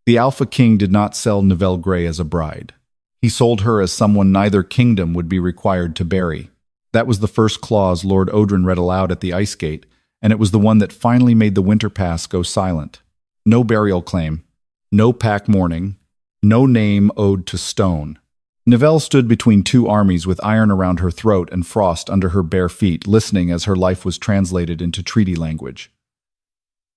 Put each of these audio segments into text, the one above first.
The Alpha King did not sell Nivelle Gray as a bride. He sold her as someone neither kingdom would be required to bury. That was the first clause Lord Odrin read aloud at the ice gate, and it was the one that finally made the winter pass go silent. No burial claim, no pack mourning, no name owed to stone. Nivelle stood between two armies with iron around her throat and frost under her bare feet, listening as her life was translated into treaty language.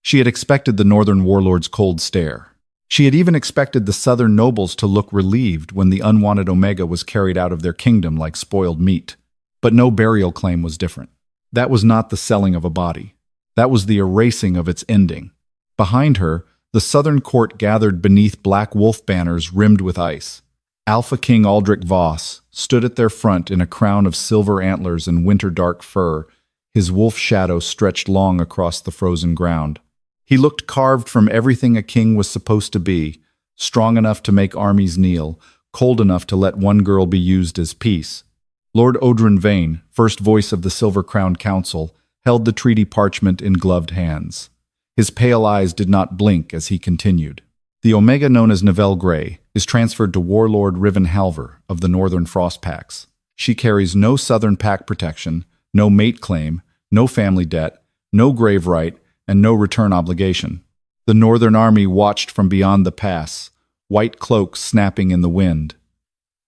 She had expected the northern warlord's cold stare. She had even expected the southern nobles to look relieved when the unwanted Omega was carried out of their kingdom like spoiled meat. But no burial claim was different. That was not the selling of a body. That was the erasing of its ending. Behind her, the southern court gathered beneath black wolf banners rimmed with ice. Alpha King Aldric Voss stood at their front in a crown of silver antlers and winter-dark fur, his wolf shadow stretched long across the frozen ground. He looked carved from everything a king was supposed to be, strong enough to make armies kneel, cold enough to let one girl be used as peace. Lord Odrin Vane, first voice of the Silver-Crowned Council, held the treaty parchment in gloved hands. His pale eyes did not blink as he continued. The Omega known as Nivelle Gray is transferred to Warlord Riven Halvyr of the Northern Frost Packs. She carries no Southern Pack protection, no mate claim, no family debt, no grave right, and no return obligation. The Northern Army watched from beyond the pass, white cloaks snapping in the wind.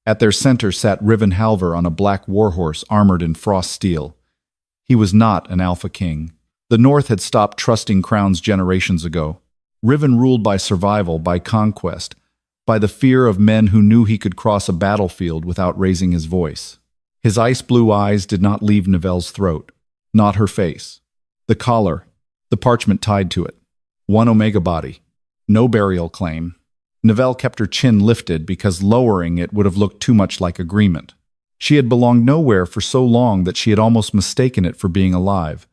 At their center sat Riven Halvyr on a black warhorse armored in frost steel. He was not an Alpha King. The North had stopped trusting crowns generations ago. Riven ruled by survival, by conquest, by the fear of men who knew he could cross a battlefield without raising his voice. His ice-blue eyes did not leave Nivelle's throat, not her face. The collar, the parchment tied to it. One Omega body. No burial claim. Nivelle kept her chin lifted because lowering it would have looked too much like agreement. She had belonged nowhere for so long that she had almost mistaken it for being alive.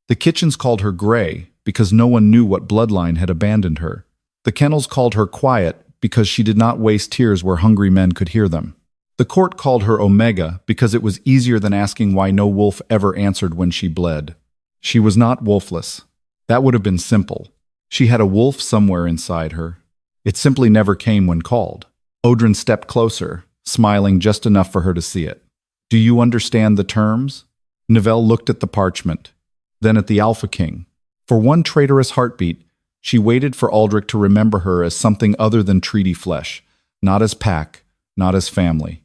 The kitchens called her Gray because no one knew what bloodline had abandoned her. The kennels called her Quiet because she did not waste tears where hungry men could hear them. The court called her Omega because it was easier than asking why no wolf ever answered when she bled. She was not wolfless. That would have been simple. She had a wolf somewhere inside her. It simply never came when called. Odrin stepped closer, smiling just enough for her to see it. "Do you understand the terms?" Nivelle looked at the parchment, then at the Alpha King. For one traitorous heartbeat, she waited for Aldric to remember her as something other than treaty flesh, not as pack, not as family.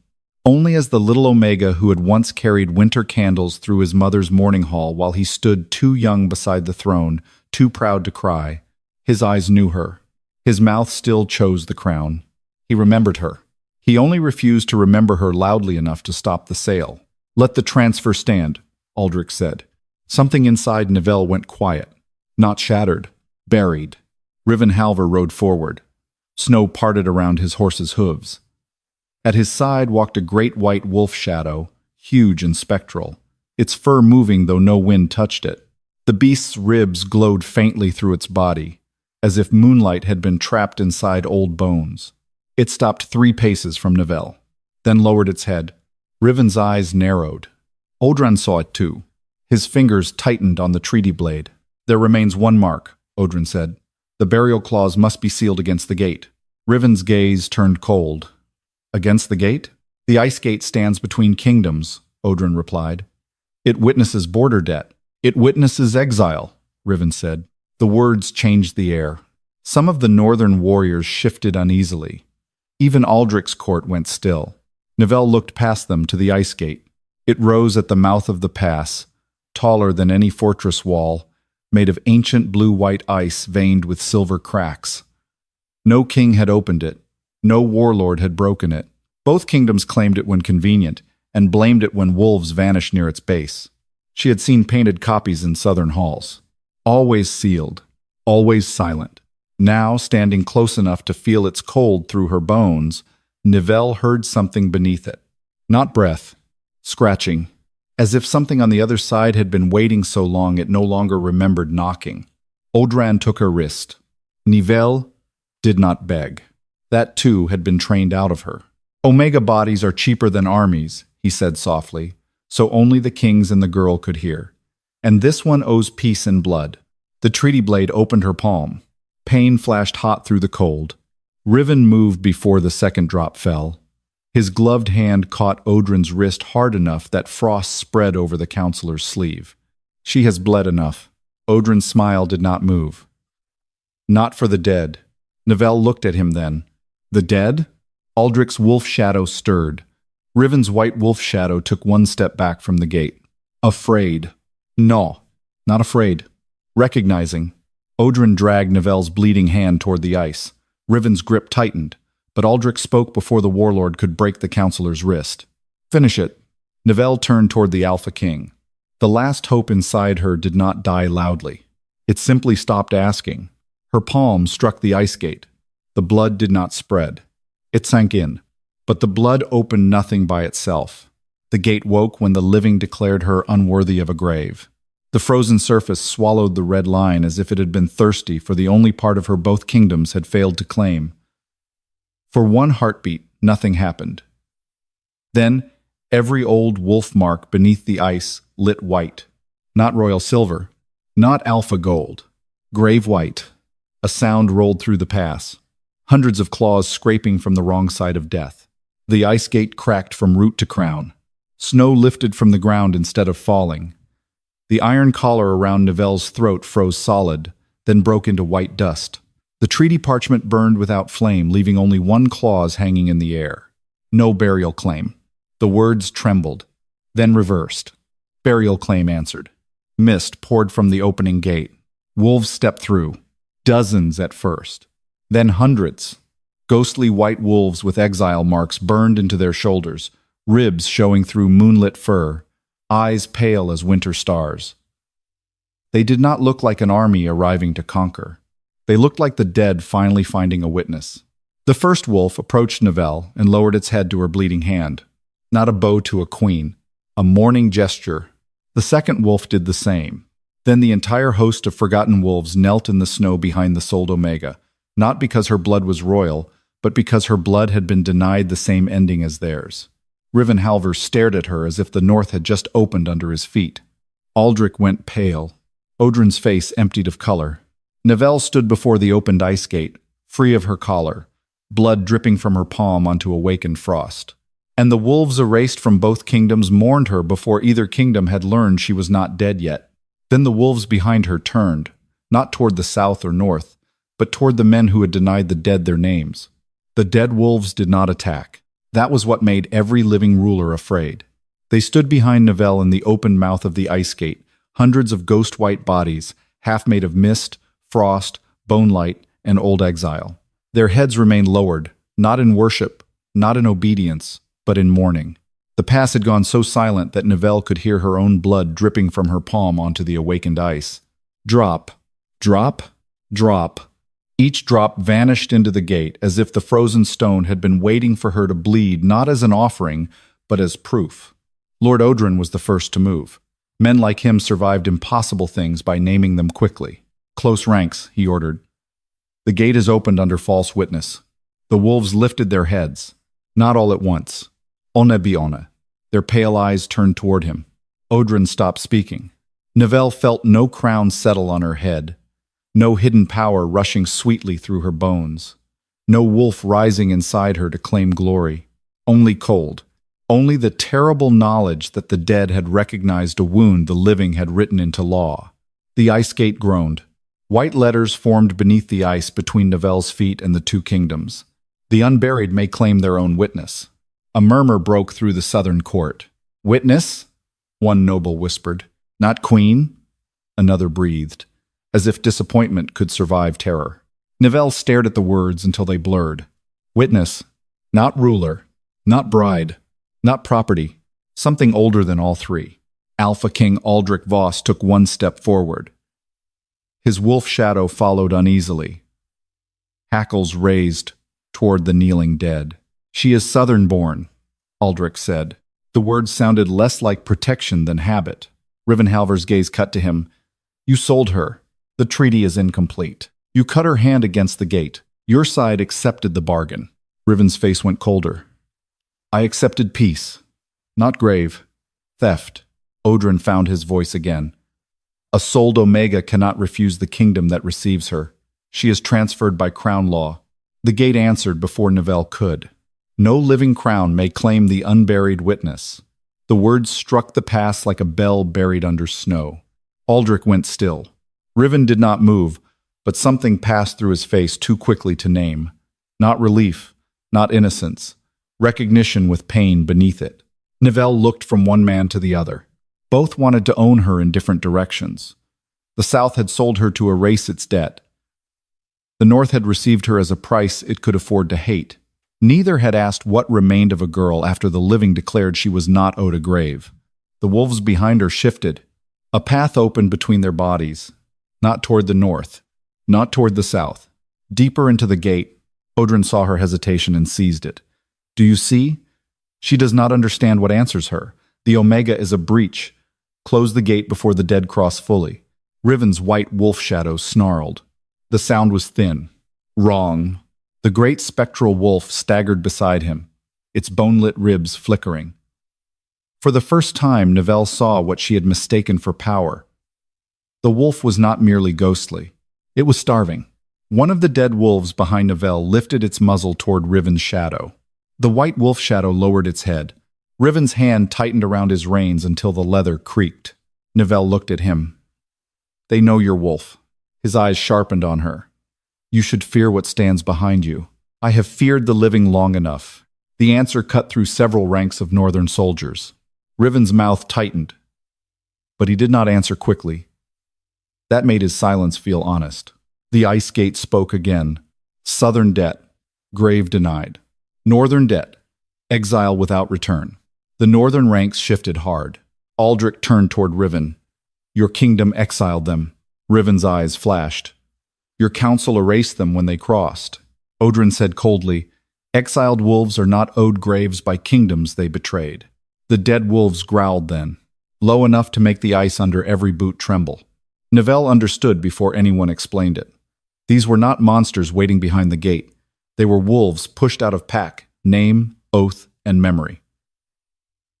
Only as the little Omega who had once carried winter candles through his mother's mourning hall while he stood too young beside the throne, too proud to cry. His eyes knew her. His mouth still chose the crown. He remembered her. He only refused to remember her loudly enough to stop the sale. "Let the transfer stand," Aldric said. Something inside Nivelle went quiet. Not shattered, buried. Riven Halvyr rode forward. Snow parted around his horse's hooves. At his side walked a great white wolf shadow, huge and spectral, its fur moving though no wind touched it. The beast's ribs glowed faintly through its body, as if moonlight had been trapped inside old bones. It stopped 3 paces from Nivelle, then lowered its head. Riven's eyes narrowed. Odrin saw it too. His fingers tightened on the treaty blade. "There remains one mark," Odrin said. "The burial clause must be sealed against the gate." Riven's gaze turned cold. "Against the gate?" "The ice gate stands between kingdoms," Odrin replied. "It witnesses border debt. It witnesses exile," Riven said. The words changed the air. Some of the northern warriors shifted uneasily. Even Aldric's court went still. Nivelle looked past them to the ice gate. It rose at the mouth of the pass, taller than any fortress wall, made of ancient blue-white ice veined with silver cracks. No king had opened it. No warlord had broken it. Both kingdoms claimed it when convenient, and blamed it when wolves vanished near its base. She had seen painted copies in southern halls. Always sealed, always silent. Now, standing close enough to feel its cold through her bones, Nivelle heard something beneath it. Not breath, scratching, as if something on the other side had been waiting so long it no longer remembered knocking. Odrin took her wrist. Nivelle did not beg. That too had been trained out of her. "Omega bodies are cheaper than armies," he said softly, so only the kings and the girl could hear. "And this one owes peace and blood." The treaty blade opened her palm. Pain flashed hot through the cold. Riven moved before the second drop fell. His gloved hand caught Odrin's wrist hard enough that frost spread over the counselor's sleeve. She has bled enough. Odrin's smile did not move. Not for the dead. Nivelle looked at him then. The dead? Aldric's wolf shadow stirred. Riven's white wolf shadow took one step back from the gate. Afraid. No, not afraid. Recognizing. Odrin dragged Nivelle's bleeding hand toward the ice. Riven's grip tightened, but Aldric spoke before the warlord could break the counselor's wrist. Finish it. Nivelle turned toward the Alpha King. The last hope inside her did not die loudly. It simply stopped asking. Her palm struck the ice gate. The blood did not spread. It sank in. But the blood opened nothing by itself. The gate woke when the living declared her unworthy of a grave. The frozen surface swallowed the red line as if it had been thirsty for the only part of her both kingdoms had failed to claim. For one heartbeat, nothing happened. Then, every old wolf mark beneath the ice lit white. Not royal silver, not alpha gold. Grave white. A sound rolled through the pass. Hundreds of claws scraping from the wrong side of death. The ice gate cracked from root to crown. Snow lifted from the ground instead of falling. The iron collar around Nivelle's throat froze solid, then broke into white dust. The treaty parchment burned without flame, leaving only one clause hanging in the air. No burial claim. The words trembled, then reversed. Burial claim answered. Mist poured from the opening gate. Wolves stepped through. Dozens at first. Then hundreds. Ghostly white wolves with exile marks burned into their shoulders, ribs showing through moonlit fur, eyes pale as winter stars. They did not look like an army arriving to conquer. They looked like the dead finally finding a witness. The first wolf approached Nivelle and lowered its head to her bleeding hand. Not a bow to a queen, a mourning gesture. The second wolf did the same. Then the entire host of forgotten wolves knelt in the snow behind the Sold Omega, not because her blood was royal, but because her blood had been denied the same ending as theirs. Riven Halvyr stared at her as if the north had just opened under his feet. Aldric went pale. Odrin's face emptied of color. Nivelle stood before the opened ice gate, free of her collar, blood dripping from her palm onto awakened frost. And the wolves erased from both kingdoms mourned her before either kingdom had learned she was not dead yet. Then the wolves behind her turned, not toward the south or north, but toward the men who had denied the dead their names. The dead wolves did not attack. That was what made every living ruler afraid. They stood behind Nivelle in the open mouth of the ice gate, hundreds of ghost-white bodies, half made of mist, frost, bone light, and old exile. Their heads remained lowered, not in worship, not in obedience, but in mourning. The pass had gone so silent that Nivelle could hear her own blood dripping from her palm onto the awakened ice. Drop, drop, drop. Each drop vanished into the gate as if the frozen stone had been waiting for her to bleed not as an offering, but as proof. Lord Odrin was the first to move. Men like him survived impossible things by naming them quickly. Close ranks, he ordered. The gate is opened under false witness. The wolves lifted their heads, not all at once. One by one. Their pale eyes turned toward him. Odrin stopped speaking. Nivelle felt no crown settle on her head, no hidden power rushing sweetly through her bones, no wolf rising inside her to claim glory. Only cold, only the terrible knowledge that the dead had recognized a wound the living had written into law. The ice gate groaned. White letters formed beneath the ice between Nivelle's feet and the two kingdoms. The unburied may claim their own witness. A murmur broke through the southern court. Witness? One noble whispered. Not queen? Another breathed, as if disappointment could survive terror. Nivelle stared at the words until they blurred. Witness. Not ruler. Not bride. Not property. Something older than all three. Alpha King Aldric Voss took one step forward. His wolf shadow followed uneasily. Hackles raised toward the kneeling dead. She is southern-born, Aldric said. The words sounded less like protection than habit. Riven Halvyr's gaze cut to him. You sold her. The treaty is incomplete. You cut her hand against the gate. Your side accepted the bargain. Riven's face went colder. I accepted peace. Not grave. Theft. Odrin found his voice again. A souled Omega cannot refuse the kingdom that receives her. She is transferred by crown law. The gate answered before Nivelle could. No living crown may claim the unburied witness. The words struck the pass like a bell buried under snow. Aldric went still. Riven did not move, but something passed through his face too quickly to name. Not relief, not innocence, recognition with pain beneath it. Nivelle looked from one man to the other. Both wanted to own her in different directions. The South had sold her to erase its debt. The North had received her as a price it could afford to hate. Neither had asked what remained of a girl after the living declared she was not owed a grave. The wolves behind her shifted. A path opened between their bodies, not toward the north, not toward the south. Deeper into the gate, Oldrin saw her hesitation and seized it. Do you see? She does not understand what answers her. The Omega is a breach. Close the gate before the dead cross fully. Riven's white wolf shadow snarled. The sound was thin. Wrong. The great spectral wolf staggered beside him, its bone-lit ribs flickering. For the first time, Nivelle saw what she had mistaken for power. The wolf was not merely ghostly. It was starving. One of the dead wolves behind Nivelle lifted its muzzle toward Riven's shadow. The white wolf shadow lowered its head. Riven's hand tightened around his reins until the leather creaked. Nivelle looked at him. They know you're wolf. His eyes sharpened on her. You should fear what stands behind you. I have feared the living long enough. The answer cut through several ranks of northern soldiers. Riven's mouth tightened, but he did not answer quickly. That made his silence feel honest. The ice gate spoke again. Southern debt, grave denied. Northern debt, exile without return. The northern ranks shifted hard. Aldric turned toward Riven. Your kingdom exiled them. Riven's eyes flashed. Your council erased them when they crossed. Oldrin said coldly, exiled wolves are not owed graves by kingdoms they betrayed. The dead wolves growled then, low enough to make the ice under every boot tremble. Nivelle understood before anyone explained it. These were not monsters waiting behind the gate. They were wolves pushed out of pack, name, oath, and memory.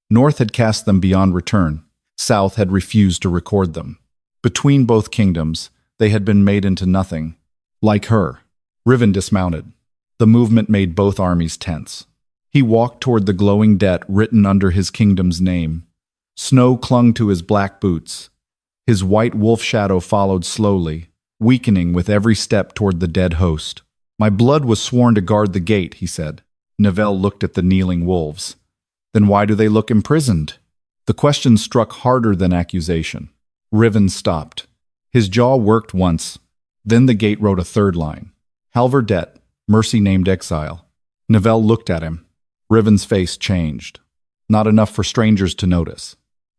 North had cast them beyond return. South had refused to record them. Between both kingdoms, they had been made into nothing. Like her. Riven dismounted. The movement made both armies tense. He walked toward the glowing debt written under his kingdom's name. Snow clung to his black boots. His white wolf shadow followed slowly, weakening with every step toward the dead host. My blood was sworn to guard the gate, he said. Nivelle looked at the kneeling wolves. Then why do they look imprisoned? The question struck harder than accusation. Riven stopped. His jaw worked once. Then the gate wrote a third line. Halvyr debt, mercy named exile. Nivelle looked at him. Riven's face changed. Not enough for strangers to notice.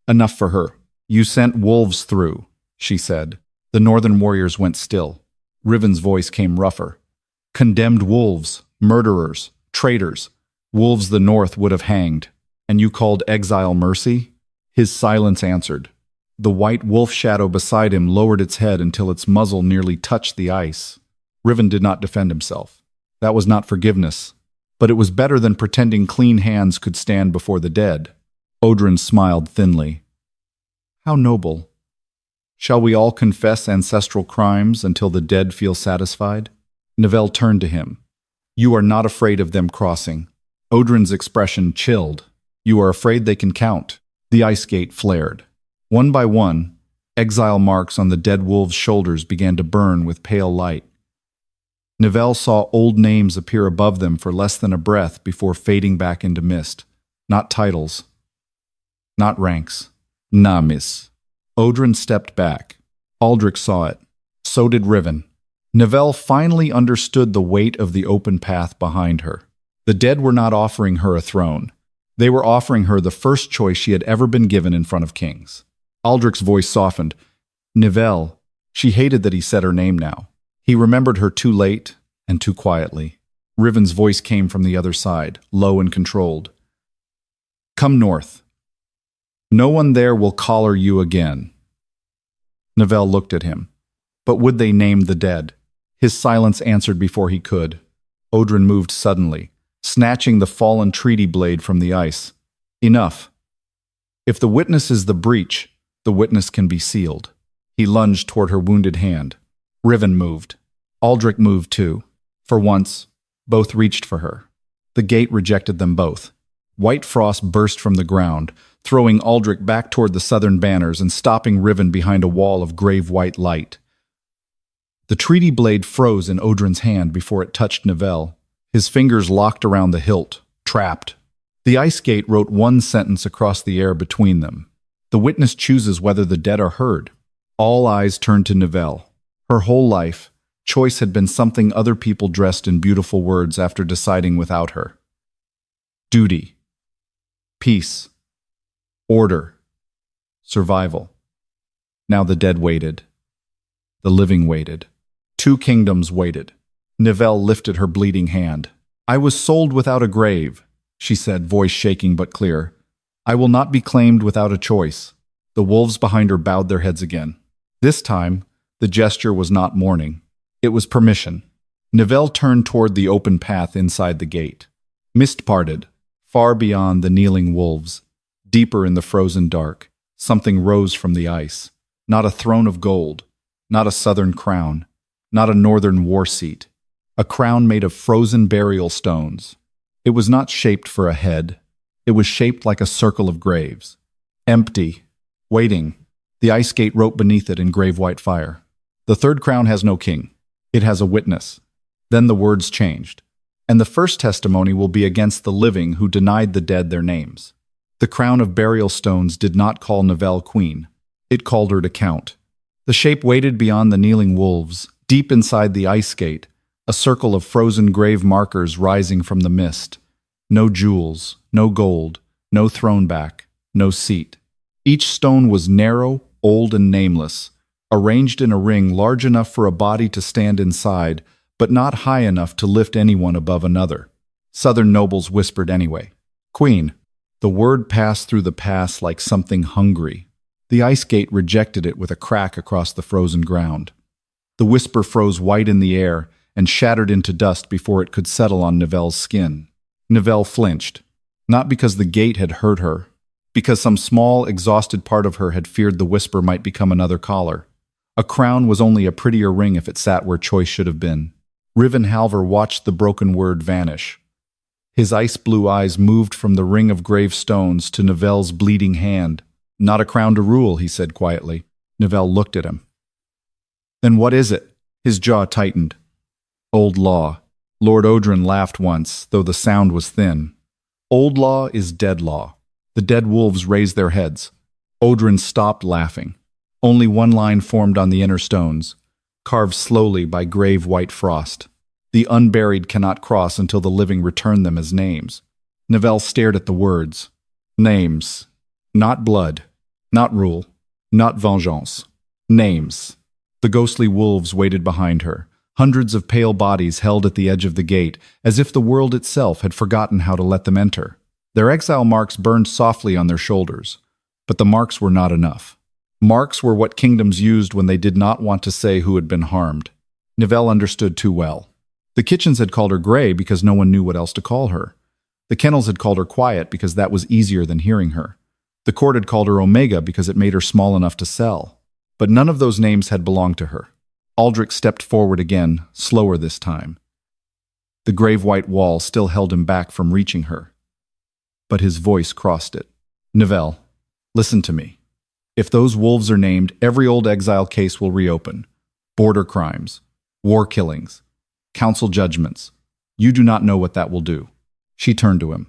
Enough for her. You sent wolves through, she said. The northern warriors went still. Riven's voice came rougher. Condemned wolves, murderers, traitors. Wolves the north would have hanged. And you called exile mercy? His silence answered. The white wolf shadow beside him lowered its head until its muzzle nearly touched the ice. Riven did not defend himself. That was not forgiveness. But it was better than pretending clean hands could stand before the dead. Oldrin smiled thinly. How noble. Shall we all confess ancestral crimes until the dead feel satisfied? Nivelle turned to him. You are not afraid of them crossing. Oldrin's expression chilled. You are afraid they can count. The ice gate flared. One by one, exile marks on the dead wolves' shoulders began to burn with pale light. Nivelle saw old names appear above them for less than a breath before fading back into mist. Not titles. Not ranks. Namis. Oldrin stepped back. Aldric saw it. So did Riven. Nivelle finally understood the weight of the open path behind her. The dead were not offering her a throne. They were offering her the first choice she had ever been given in front of kings. Aldric's voice softened. Nivelle. She hated that he said her name now. He remembered her too late and too quietly. Riven's voice came from the other side, low and controlled. Come north. No one there will collar you again. Nivelle looked at him. But would they name the dead? His silence answered before he could. Oldrin moved suddenly, snatching the fallen treaty blade from the ice. Enough. If the witness is the breach, the witness can be sealed. He lunged toward her wounded hand. Riven moved. Aldric moved too. For once, Both reached for her. The gate rejected them both. White frost burst from the ground, throwing Aldric back toward the southern banners and stopping Riven behind a wall of grave white light. The treaty blade froze in Odrin's hand before it touched Nivelle, his fingers locked around the hilt, trapped. The ice gate wrote one sentence across the air between them. The witness chooses whether the dead are heard. All eyes turned to Nivelle. Her whole life, choice had been something other people dressed in beautiful words after deciding without her. Duty. Peace. Order. Survival. Now the dead waited. The living waited. 2 kingdoms waited. Nivelle lifted her bleeding hand. "I was sold without a grave," she said, voice shaking but clear. "I will not be claimed without a choice." The wolves behind her bowed their heads again. This time, the gesture was not mourning. It was permission. Nivelle turned toward the open path inside the gate. Mist parted, far beyond the kneeling wolves. Deeper in the frozen dark, something rose from the ice. Not a throne of gold, not a southern crown, not a northern war seat. A crown made of frozen burial stones. It was not shaped for a head. It was shaped like a circle of graves. Empty. Waiting. The ice gate wrote beneath it in grave white fire. "The third crown has no king. It has a witness." Then the words changed. "And the first testimony will be against the living who denied the dead their names." The crown of burial stones did not call Nivelle queen. It called her to count. The shape waited beyond the kneeling wolves, deep inside the ice gate, a circle of frozen grave markers rising from the mist. No jewels, no gold, no throne back, no seat. Each stone was narrow, old, and nameless, arranged in a ring large enough for a body to stand inside, but not high enough to lift anyone above another. Southern nobles whispered anyway. "Queen." The word passed through the pass like something hungry. The ice gate rejected it with a crack across the frozen ground. The whisper froze white in the air and shattered into dust before it could settle on Nivelle's skin. Nivelle flinched, not because the gate had hurt her, because some small, exhausted part of her had feared the whisper might become another collar. A crown was only a prettier ring if it sat where choice should have been. Riven Halvyr watched the broken word vanish. His ice-blue eyes moved from the ring of grave stones to Nivelle's bleeding hand. "Not a crown to rule," he said quietly. Nivelle looked at him. "Then what is it?" His jaw tightened. "Old law." Lord Odrin laughed once, though the sound was thin. "Old law is dead law." The dead wolves raised their heads. Odrin stopped laughing. Only one line formed on the inner stones, carved slowly by grave white frost. "The unburied cannot cross until the living return them as names." Nivelle stared at the words. Names. Not blood. Not rule. Not vengeance. Names. The ghostly wolves waited behind her, hundreds of pale bodies held at the edge of the gate, as if the world itself had forgotten how to let them enter. Their exile marks burned softly on their shoulders, but the marks were not enough. Marks were what kingdoms used when they did not want to say who had been harmed. Nivelle understood too well. The kitchens had called her Gray because no one knew what else to call her. The kennels had called her Quiet because that was easier than hearing her. The court had called her Omega because it made her small enough to sell. But none of those names had belonged to her. Aldric stepped forward again, slower this time. The grave white wall still held him back from reaching her. But his voice crossed it. "Nivelle, listen to me. If those wolves are named, every old exile case will reopen. Border crimes, war killings, council judgments. You do not know what that will do." She turned to him.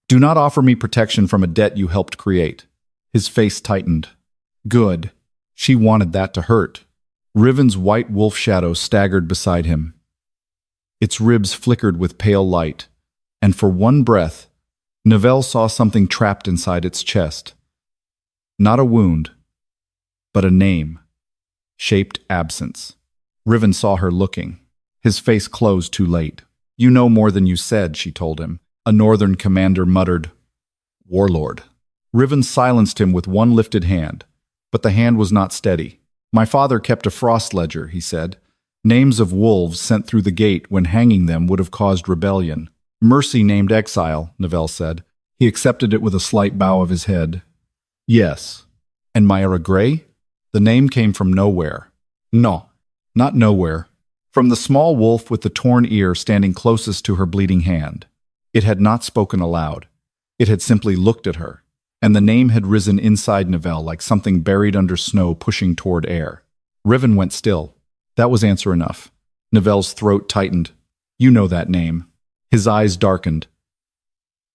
"Do not offer me protection from a debt you helped create." His face tightened. Good. She wanted that to hurt. Riven's white wolf shadow staggered beside him. Its ribs flickered with pale light, and for one breath, Nivelle saw something trapped inside its chest. Not a wound, but a name. Shaped absence. Riven saw her looking. His face closed too late. "You know more than you said," she told him. A northern commander muttered, "Warlord." Riven silenced him with one lifted hand, but the hand was not steady. "My father kept a frost ledger," he said. "Names of wolves sent through the gate when hanging them would have caused rebellion. Mercy named exile," Nivelle said. He accepted it with a slight bow of his head. "Yes." "And Myra Gray?" "The name came from nowhere." "No, not nowhere. from the small wolf with the torn ear standing closest to her bleeding hand. It had not spoken aloud. It had simply looked at her, and the name had risen inside Nivelle like something buried under snow pushing toward air. Riven went still. That was answer enough. Nivelle's throat tightened. You know that name. His eyes darkened.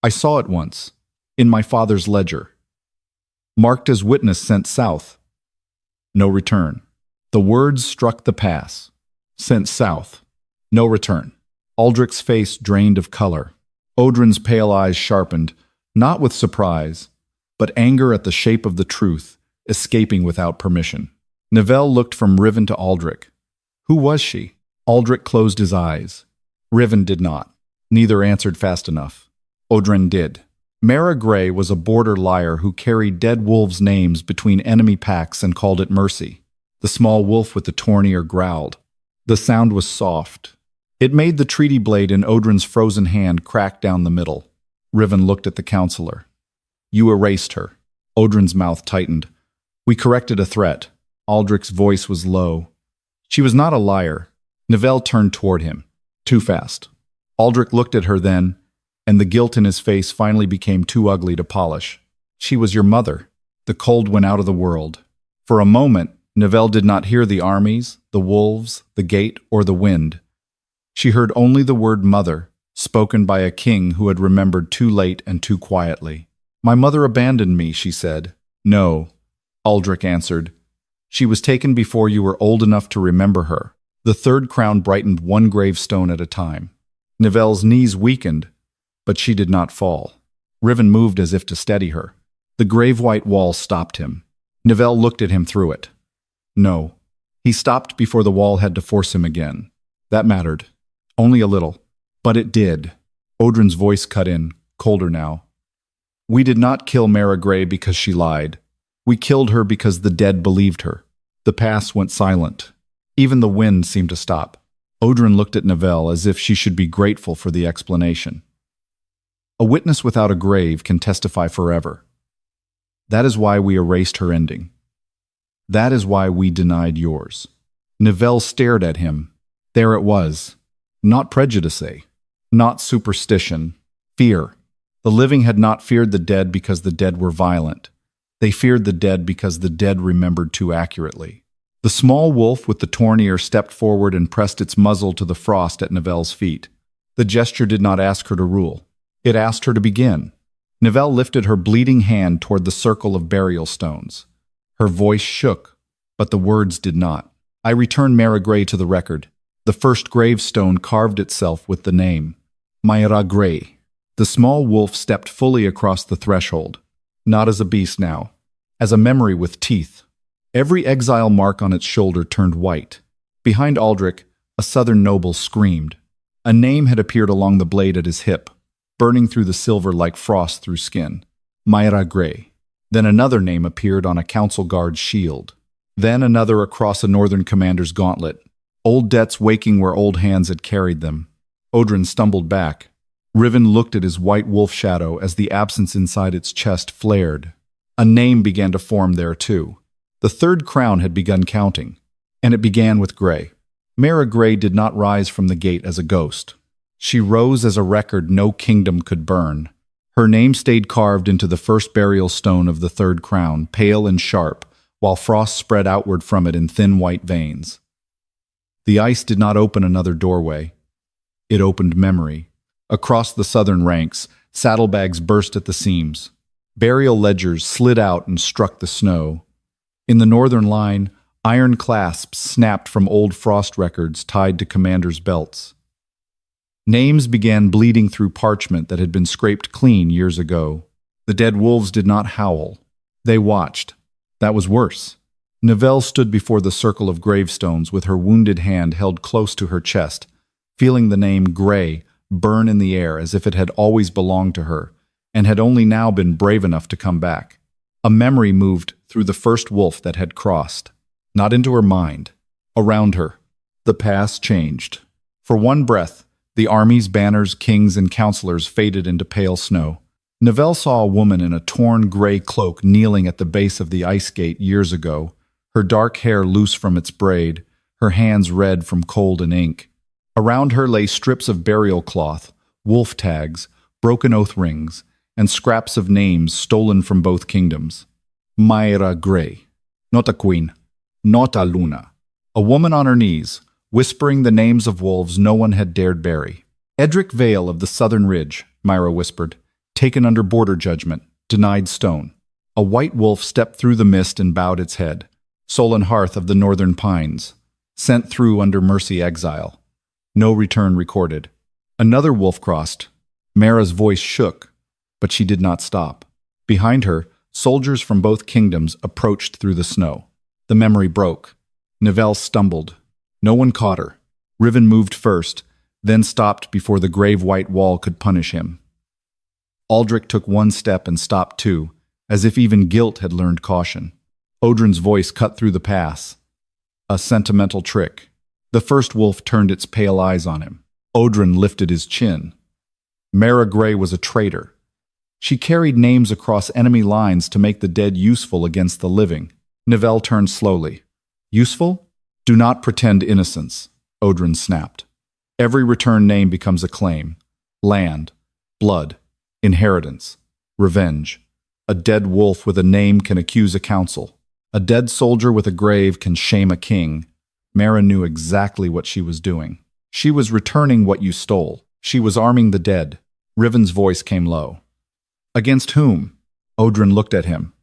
I saw it once, in my father's ledger. Marked as witness sent south. No return. The words struck the pass. Sent south. No return. Aldric's face drained of color. Oldrin's pale eyes sharpened, not with surprise, but anger at the shape of the truth, escaping without permission. Nivelle looked from Riven to Aldric. Who was she? Aldric closed his eyes. Riven did not. Neither answered fast enough. Aldrin did. Nivelle Gray was a border liar who carried dead wolves' names between enemy packs and called it mercy. The small wolf with the torn ear growled. The sound was soft. It made the treaty blade in Oldrin's frozen hand crack down the middle. Riven looked at the counselor. You erased her. Oldrin's mouth tightened. We corrected a threat. Aldric's voice was low. She was not a liar. Nivelle turned toward him. Too fast. Aldric looked at her then, and the guilt in his face finally became too ugly to polish. She was your mother. The cold went out of the world. For a moment, Nivelle did not hear the armies, the wolves, the gate, or the wind. She heard only the word mother, spoken by a king who had remembered too late and too quietly. My mother abandoned me, she said. No, Aldric answered. She was taken before you were old enough to remember her. The third crown brightened one gravestone at a time. Nivelle's knees weakened, but she did not fall. Riven moved as if to steady her. The grave-white wall stopped him. Nivelle looked at him through it. No. He stopped before the wall had to force him again. That mattered. Only a little. But it did. Oldrin's voice cut in, colder now. We did not kill Nivelle Gray because she lied. We killed her because the dead believed her. The pass went silent. Even the wind seemed to stop. Aldrin looked at Nivelle as if she should be grateful for the explanation. A witness without a grave can testify forever. That is why we erased her ending. That is why we denied yours. Nivelle stared at him. There it was. Not prejudice, not superstition, fear. The living had not feared the dead because the dead were violent. They feared the dead because the dead remembered too accurately. The small wolf with the torn ear stepped forward and pressed its muzzle to the frost at Nivelle's feet. The gesture did not ask her to rule. It asked her to begin. Nivelle lifted her bleeding hand toward the circle of burial stones. Her voice shook, but the words did not. I returned Nivelle Gray to the record. The first gravestone carved itself with the name, Nivelle Gray. The small wolf stepped fully across the threshold, not as a beast now, as a memory with teeth. Every exile mark on its shoulder turned white. Behind Aldric, a southern noble screamed. A name had appeared along the blade at his hip, burning through the silver like frost through skin. Nivelle Gray. Then another name appeared on a council guard's shield. Then another across a northern commander's gauntlet. Old debts waking where old hands had carried them. Oldrin stumbled back. Riven looked at his white wolf shadow as the absence inside its chest flared. A name began to form there too. The third crown had begun counting, and it began with Gray. Nivelle Gray did not rise from the gate as a ghost. She rose as a record no kingdom could burn. Her name stayed carved into the first burial stone of the third crown, pale and sharp, while frost spread outward from it in thin white veins. The ice did not open another doorway. It opened memory. Across the southern ranks, saddlebags burst at the seams. Burial ledgers slid out and struck the snow. In the northern line, iron clasps snapped from old frost records tied to commanders' belts. Names began bleeding through parchment that had been scraped clean years ago. The dead wolves did not howl. They watched. That was worse. Nivelle stood before the circle of gravestones with her wounded hand held close to her chest, feeling the name Gray burn in the air as if it had always belonged to her and had only now been brave enough to come back. A memory moved through the first wolf that had crossed, not into her mind, around her. The past changed. For one breath, the armies, banners, kings, and counselors faded into pale snow. Nivelle saw a woman in a torn gray cloak kneeling at the base of the ice gate years ago, her dark hair loose from its braid, her hands red from cold and ink. Around her lay strips of burial cloth, wolf tags, broken oath rings, and scraps of names stolen from both kingdoms. Nivelle Gray, not a queen, not a Luna. A woman on her knees, whispering the names of wolves no one had dared bury. Edric Vale of the Southern Ridge, Myra whispered, taken under border judgment, denied stone. A white wolf stepped through the mist and bowed its head. Solon Hearth of the Northern Pines, sent through under mercy exile. No return recorded. Another wolf crossed. Mara's voice shook, but she did not stop. Behind her, soldiers from both kingdoms approached through the snow. The memory broke. Nivelle stumbled. No one caught her. Riven moved first, then stopped before the grave white wall could punish him. Aldric took one step and stopped too, as if even guilt had learned caution. Odrin's voice cut through the pass. A sentimental trick. The first wolf turned its pale eyes on him. Odrin lifted his chin. Nivelle Gray was a traitor. She carried names across enemy lines to make the dead useful against the living. Nivelle turned slowly. Useful? Do not pretend innocence, Odrin snapped. Every return name becomes a claim. Land, blood, inheritance, revenge. A dead wolf with a name can accuse a council. A dead soldier with a grave can shame a king. Mara knew exactly what she was doing. She was returning what you stole. She was arming the dead. Riven's voice came low. Against whom? Odrin looked at him.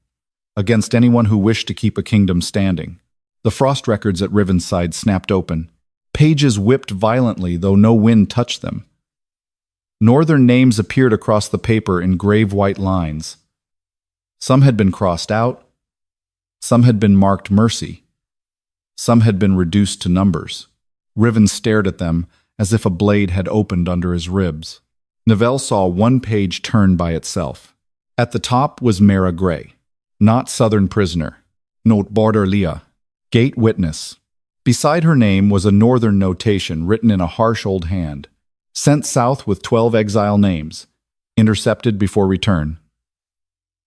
Against anyone who wished to keep a kingdom standing. The frost records at Riven's side snapped open. Pages whipped violently, though no wind touched them. Northern names appeared across the paper in grave white lines. Some had been crossed out. Some had been marked mercy. Some had been reduced to numbers. Riven stared at them as if a blade had opened under his ribs. Nivelle saw one page turn by itself. At the top was Nivelle Gray. Not Southern prisoner. Note border Leah. Gate witness. Beside her name was a northern notation written in a harsh old hand. Sent south with 12 exile names. Intercepted before return.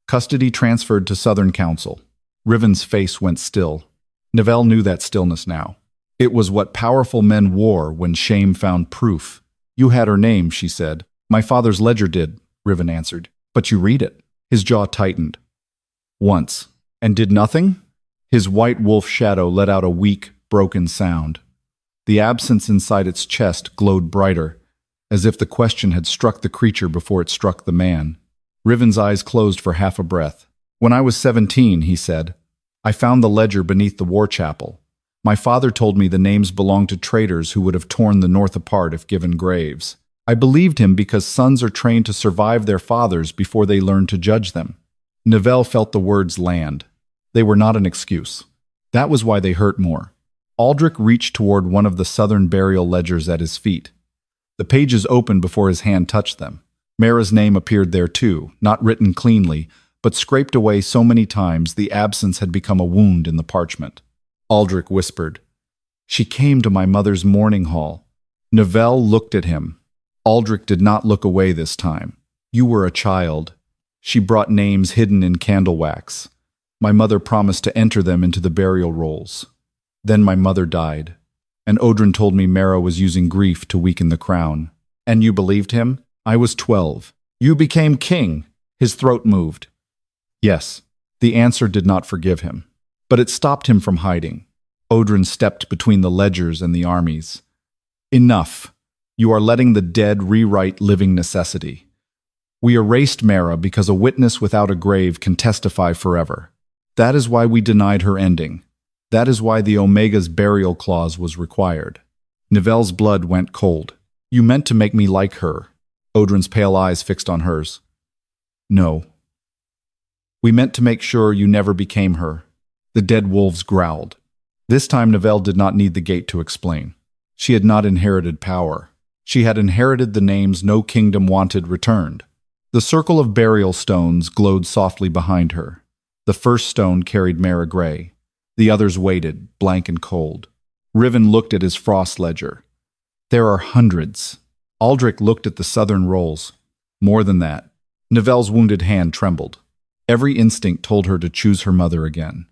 Custody transferred to Southern Council. Riven's face went still. Nivelle knew that stillness now. It was what powerful men wore when shame found proof. You had her name, she said. My father's ledger did, Riven answered. But you read it. His jaw tightened. Once. And did nothing? His white wolf shadow let out a weak, broken sound. The absence inside its chest glowed brighter, as if the question had struck the creature before it struck the man. Riven's eyes closed for half a breath. When I was 17, he said, I found the ledger beneath the war chapel. My father told me the names belonged to traitors who would have torn the North apart if given graves. I believed him because sons are trained to survive their fathers before they learn to judge them. Nivelle felt the words land. They were not an excuse. That was why they hurt more. Aldric reached toward one of the southern burial ledgers at his feet. The pages opened before his hand touched them. Mara's name appeared there too, not written cleanly, but scraped away so many times the absence had become a wound in the parchment. Aldric whispered, She came to my mother's mourning hall. Nivelle looked at him. Aldric did not look away this time. You were a child. She brought names hidden in candle wax. My mother promised to enter them into the burial rolls. Then my mother died, and Odrin told me Mara was using grief to weaken the crown. And you believed him? I was 12. You became king. His throat moved. Yes, the answer did not forgive him, but it stopped him from hiding. Odrin stepped between the ledgers and the armies. Enough. You are letting the dead rewrite living necessity. We erased Mara because a witness without a grave can testify forever. That is why we denied her ending. That is why the Omega's burial clause was required. Nivelle's blood went cold. You meant to make me like her. Odrin's pale eyes fixed on hers. No. We meant to make sure you never became her. The dead wolves growled. This time Nivelle did not need the gate to explain. She had not inherited power. She had inherited the names no kingdom wanted returned. The circle of burial stones glowed softly behind her. The first stone carried Nivelle Gray. The others waited, blank and cold. Riven looked at his frost ledger. There are hundreds. Aldric looked at the southern rolls. More than that. Nivelle's wounded hand trembled. Every instinct told her to choose her mother again,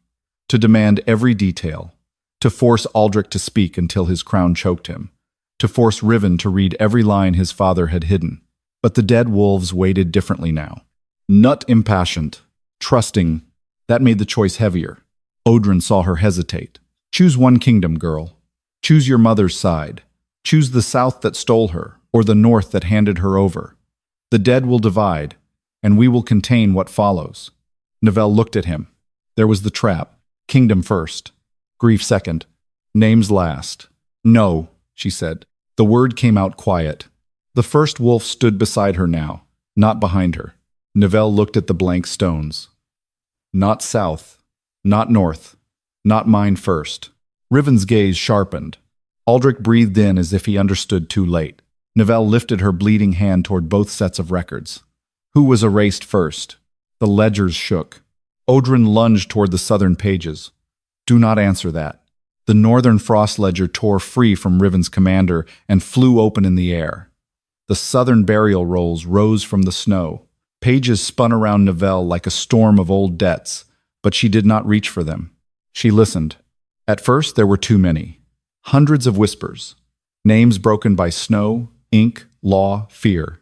to demand every detail. to force Aldric to speak until his crown choked him, to force Riven to read every line his father had hidden. But the dead wolves waited differently now. Not impassioned, trusting, that made the choice heavier. Odrin saw her hesitate. Choose one kingdom, girl. Choose your mother's side. Choose the south that stole her, or the north that handed her over. The dead will divide, and we will contain what follows. Nivelle looked at him. There was the trap. Kingdom first. Grief second. Names last. No, she said. The word came out quiet. The first wolf stood beside her now, not behind her. Nivelle looked at the blank stones. Not south. Not north. Not mine first. Riven's gaze sharpened. Aldric breathed in as if he understood too late. Nivelle lifted her bleeding hand toward both sets of records. Who was erased first? The ledgers shook. Odrin lunged toward the southern pages. Do not answer that. The northern frost ledger tore free from Riven's commander and flew open in the air. The southern burial rolls rose from the snow. Pages spun around Nivelle like a storm of old debts, but she did not reach for them. She listened. At first there were too many. Hundreds of whispers. Names broken by snow, ink, law, fear.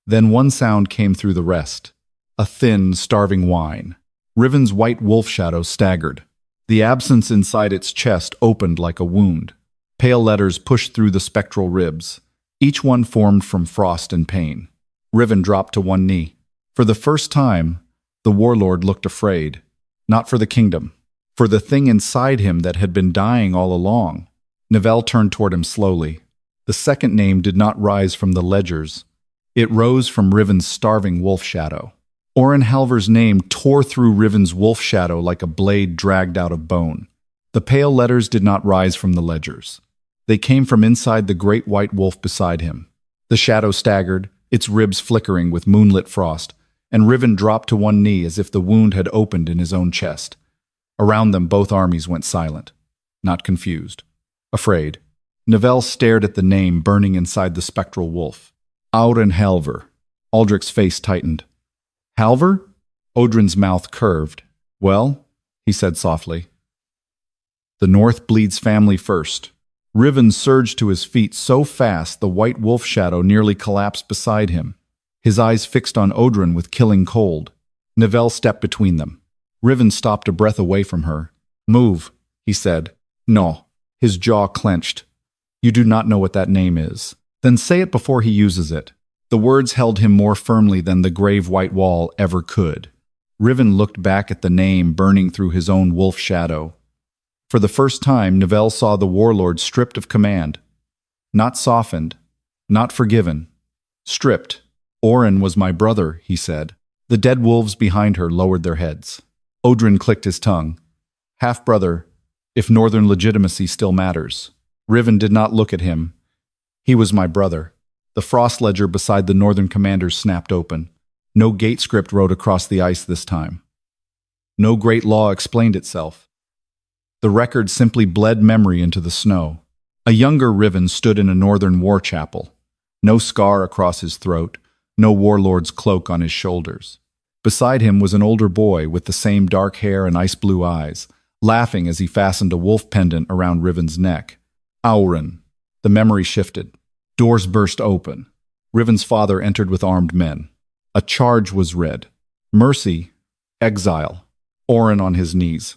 Then one sound came through the rest. A thin, starving whine. Riven's white wolf shadow staggered. The absence inside its chest opened like a wound. Pale letters pushed through the spectral ribs. Each one formed from frost and pain. Riven dropped to one knee. For the first time, the warlord looked afraid. Not for the kingdom. For the thing inside him that had been dying all along. Nivelle turned toward him slowly. The second name did not rise from the ledgers. It rose from Riven's starving wolf shadow. Orin Halvyr's name tore through Riven's wolf shadow like a blade dragged out of bone. The pale letters did not rise from the ledgers. They came from inside the great white wolf beside him. The shadow staggered, its ribs flickering with moonlit frost, and Riven dropped to one knee as if the wound had opened in his own chest. Around them both armies went silent, not confused, afraid. Nivelle stared at the name burning inside the spectral wolf. Orin Halvyr. Aldric's face tightened. Halvyr? Odrin's mouth curved. Well, he said softly. The north bleeds family first. Riven surged to his feet so fast the white wolf shadow nearly collapsed beside him, his eyes fixed on Odrin with killing cold. Nivelle stepped between them. Riven stopped a breath away from her. Move, he said. No. His jaw clenched. You do not know what that name is. Then say it before he uses it. The words held him more firmly than the grave white wall ever could. Riven looked back at the name burning through his own wolf shadow. For the first time, Nivelle saw the warlord stripped of command. Not softened, not forgiven. Stripped. Orin was my brother, he said. The dead wolves behind her lowered their heads. Odrin clicked his tongue. Half-brother, if northern legitimacy still matters. Riven did not look at him. He was my brother. The frost ledger beside the northern commanders snapped open. No gate script wrote across the ice this time. No great law explained itself. The record simply bled memory into the snow. A younger Riven stood in a northern war chapel. No scar across his throat, no warlord's cloak on his shoulders. Beside him was an older boy with the same dark hair and ice-blue eyes, laughing as he fastened a wolf pendant around Riven's neck. Auren. The memory shifted. Doors burst open. Riven's father entered with armed men. A charge was read. Mercy. Exile. Orin on his knees.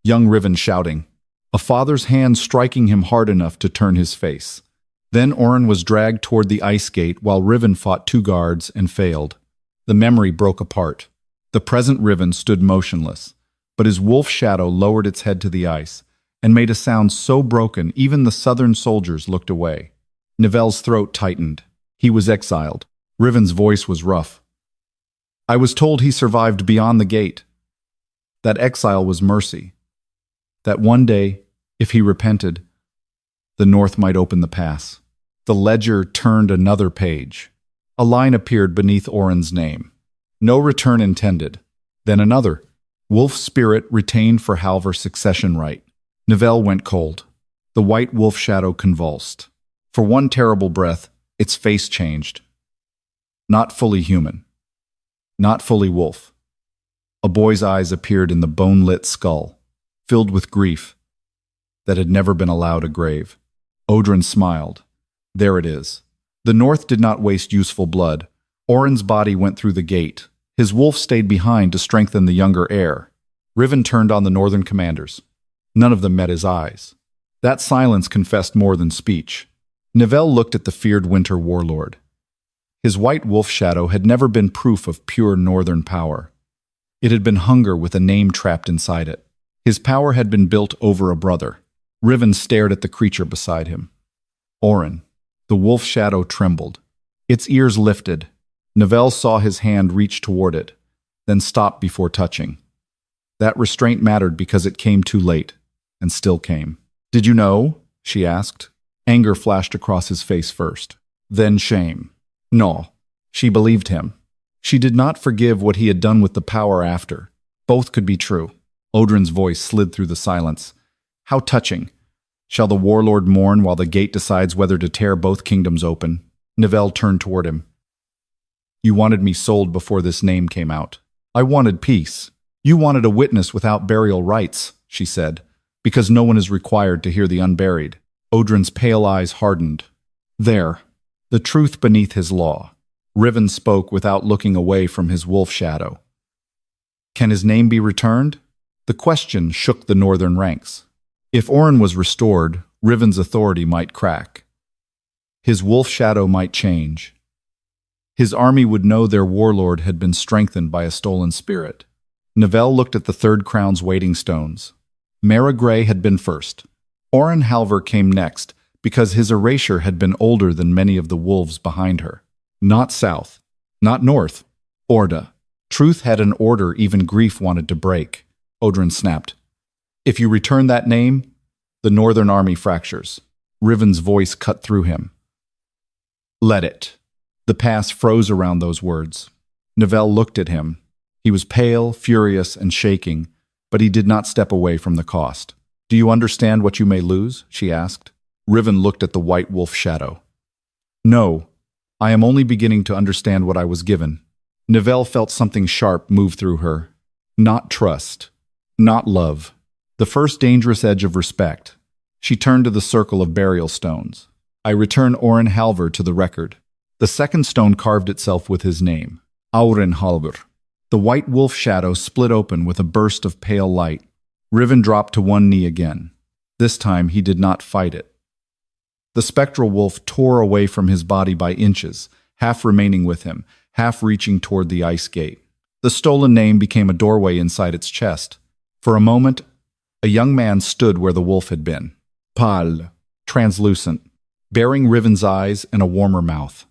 Young Riven shouting. A father's hand striking him hard enough to turn his face. Then Orin was dragged toward the ice gate while Riven fought two guards and failed. The memory broke apart. The present Riven stood motionless, but his wolf shadow lowered its head to the ice and made a sound so broken even the southern soldiers looked away. Nivelle's throat tightened. He was exiled. Riven's voice was rough. I was told he survived beyond the gate. That exile was mercy. That one day, if he repented, the north might open the pass. The ledger turned another page. A line appeared beneath Orin's name. No return intended. Then another. Wolf spirit retained for Halvyr succession right. Nivelle went cold. The white wolf shadow convulsed. For one terrible breath, its face changed. Not fully human. Not fully wolf. A boy's eyes appeared in the bone-lit skull, filled with grief. that had never been allowed a grave. Odrin smiled. There it is. The North did not waste useful blood. Orin's body went through the gate. His wolf stayed behind to strengthen the younger heir. Riven turned on the northern commanders. None of them met his eyes. That silence confessed more than speech. Nivelle looked at the feared winter warlord. His white wolf shadow had never been proof of pure northern power. It had been hunger with a name trapped inside it. His power had been built over a brother. Riven stared at the creature beside him. Orin. The wolf shadow trembled. Its ears lifted. Nivelle saw his hand reach toward it, then stop before touching. That restraint mattered because it came too late, and still came. "Did you know?" she asked. Anger flashed across his face first, then shame. No, she believed him. She did not forgive what he had done with the power after. Both could be true. Odrin's voice slid through the silence. How touching. Shall the warlord mourn while the gate decides whether to tear both kingdoms open? Nivelle turned toward him. You wanted me sold before this name came out. I wanted peace. You wanted a witness without burial rites, she said, because no one is required to hear the unburied. Odrin's pale eyes hardened. There, the truth beneath his law. Riven spoke without looking away from his wolf shadow. Can his name be returned? The question shook the northern ranks. If Orin was restored, Riven's authority might crack. His wolf shadow might change. His army would know their warlord had been strengthened by a stolen spirit. Nivelle looked at the third crown's waiting stones. Nivelle Gray had been first. Orin Halvyr came next, because his erasure had been older than many of the wolves behind her. Not south, not north. Orda. Truth had an order even grief wanted to break. Odrin snapped. If you return that name, the northern army fractures. Riven's voice cut through him. Let it. The past froze around those words. Nivelle looked at him. He was pale, furious, and shaking, but he did not step away from the cost. Do you understand what you may lose? She asked. Riven looked at the white wolf shadow. No, I am only beginning to understand what I was given. Nivelle felt something sharp move through her. Not trust. Not love. The first dangerous edge of respect. She turned to the circle of burial stones. I return Orin Halvyr to the record. The second stone carved itself with his name. Orin Halvyr. The white wolf shadow split open with a burst of pale light. Riven dropped to one knee again. This time he did not fight it. The spectral wolf tore away from his body by inches, half remaining with him, half reaching toward the ice gate. The stolen name became a doorway inside its chest. For a moment, a young man stood where the wolf had been. Pale, translucent, bearing Riven's eyes and a warmer mouth.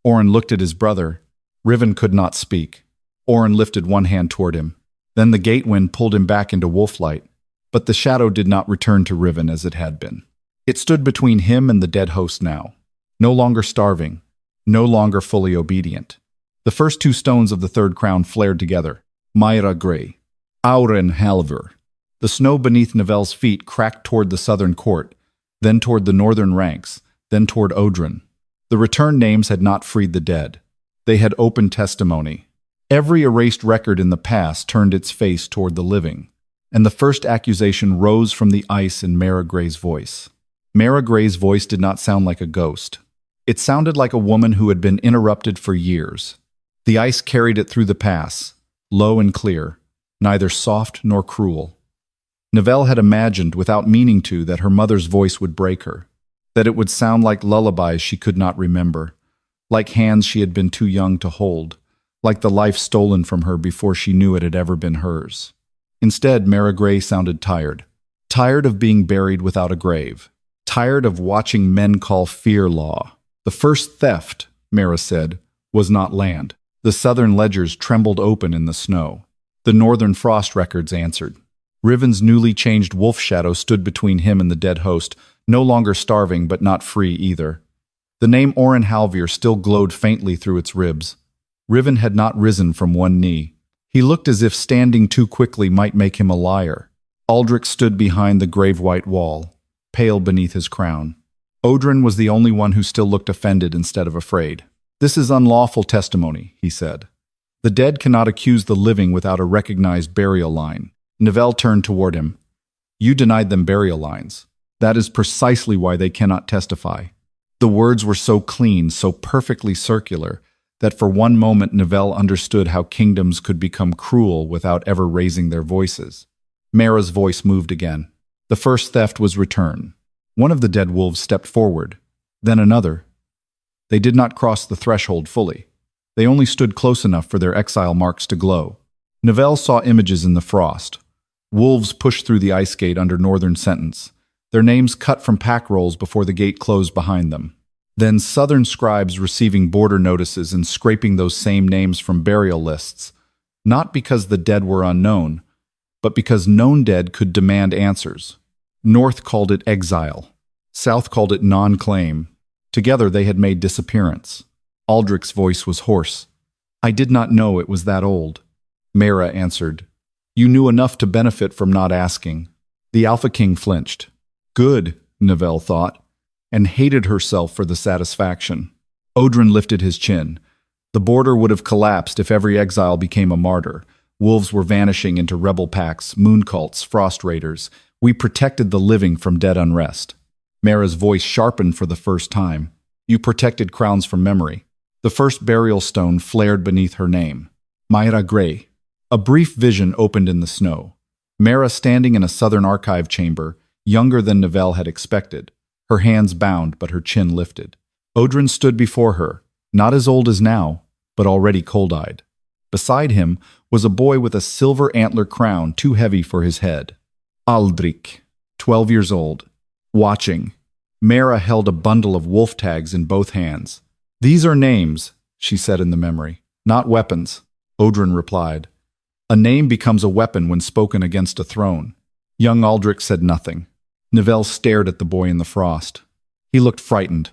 Orin looked at his brother. Riven could not speak. Orin lifted one hand toward him. Then the gate wind pulled him back into wolf-light. But the shadow did not return to Riven as it had been. It stood between him and the dead host now. No longer starving. No longer fully obedient. The first two stones of the third crown flared together. Nivelle Gray. Orin Halvyr. The snow beneath Nivelle's feet cracked toward the southern court, then toward the northern ranks, then toward Odrin. The returned names had not freed the dead. They had opened testimony. Every erased record in the past turned its face toward the living, and the first accusation rose from the ice in Nivelle Gray's voice. Nivelle Gray's voice did not sound like a ghost. It sounded like a woman who had been interrupted for years. The ice carried it through the pass, low and clear, neither soft nor cruel. Nivelle had imagined, without meaning to, that her mother's voice would break her, that it would sound like lullabies she could not remember, like hands she had been too young to hold, like the life stolen from her before she knew it had ever been hers. Instead, Nivelle Gray sounded tired. Tired of being buried without a grave. Tired of watching men call fear law. The first theft, Mara said, was not land. The southern ledgers trembled open in the snow. The northern frost records answered. Riven's newly changed wolf shadow stood between him and the dead host, no longer starving but not free either. The name Orin Halvyr still glowed faintly through its ribs. Riven had not risen from one knee. He looked as if standing too quickly might make him a liar. Aldric stood behind the grave-white wall, pale beneath his crown. Odrin was the only one who still looked offended instead of afraid. This is unlawful testimony, he said. The dead cannot accuse the living without a recognized burial line. Nivelle turned toward him. You denied them burial lines. That is precisely why they cannot testify. The words were so clean, so perfectly circular, that for one moment Nivelle understood how kingdoms could become cruel without ever raising their voices. Mara's voice moved again. The first theft was return. One of the dead wolves stepped forward, then another. They did not cross the threshold fully. They only stood close enough for their exile marks to glow. Nivelle saw images in the frost. Wolves pushed through the ice gate under northern sentence, their names cut from pack rolls before the gate closed behind them. Then southern scribes receiving border notices and scraping those same names from burial lists, not because the dead were unknown, but because known dead could demand answers. North called it exile. South called it non-claim. Together they had made disappearance. Aldric's voice was hoarse. "I did not know it was that old." Mara answered, "You knew enough to benefit from not asking." The Alpha King flinched. Good, Nivelle thought, and hated herself for the satisfaction. Odrin lifted his chin. The border would have collapsed if every exile became a martyr. Wolves were vanishing into rebel packs, moon cults, frost raiders. We protected the living from dead unrest. Mara's voice sharpened for the first time. You protected crowns from memory. The first burial stone flared beneath her name. Nivelle Gray. A brief vision opened in the snow. Mara standing in a southern archive chamber, younger than Nivelle had expected, her hands bound but her chin lifted. Odrin stood before her, not as old as now, but already cold-eyed. Beside him was a boy with a silver antler crown too heavy for his head. Aldric, 12 years old, watching. Mara held a bundle of wolf tags in both hands. "These are names," she said in the memory, "not weapons." Odrin replied, "A name becomes a weapon when spoken against a throne." Young Aldric said nothing. Nivelle stared at the boy in the frost. He looked frightened.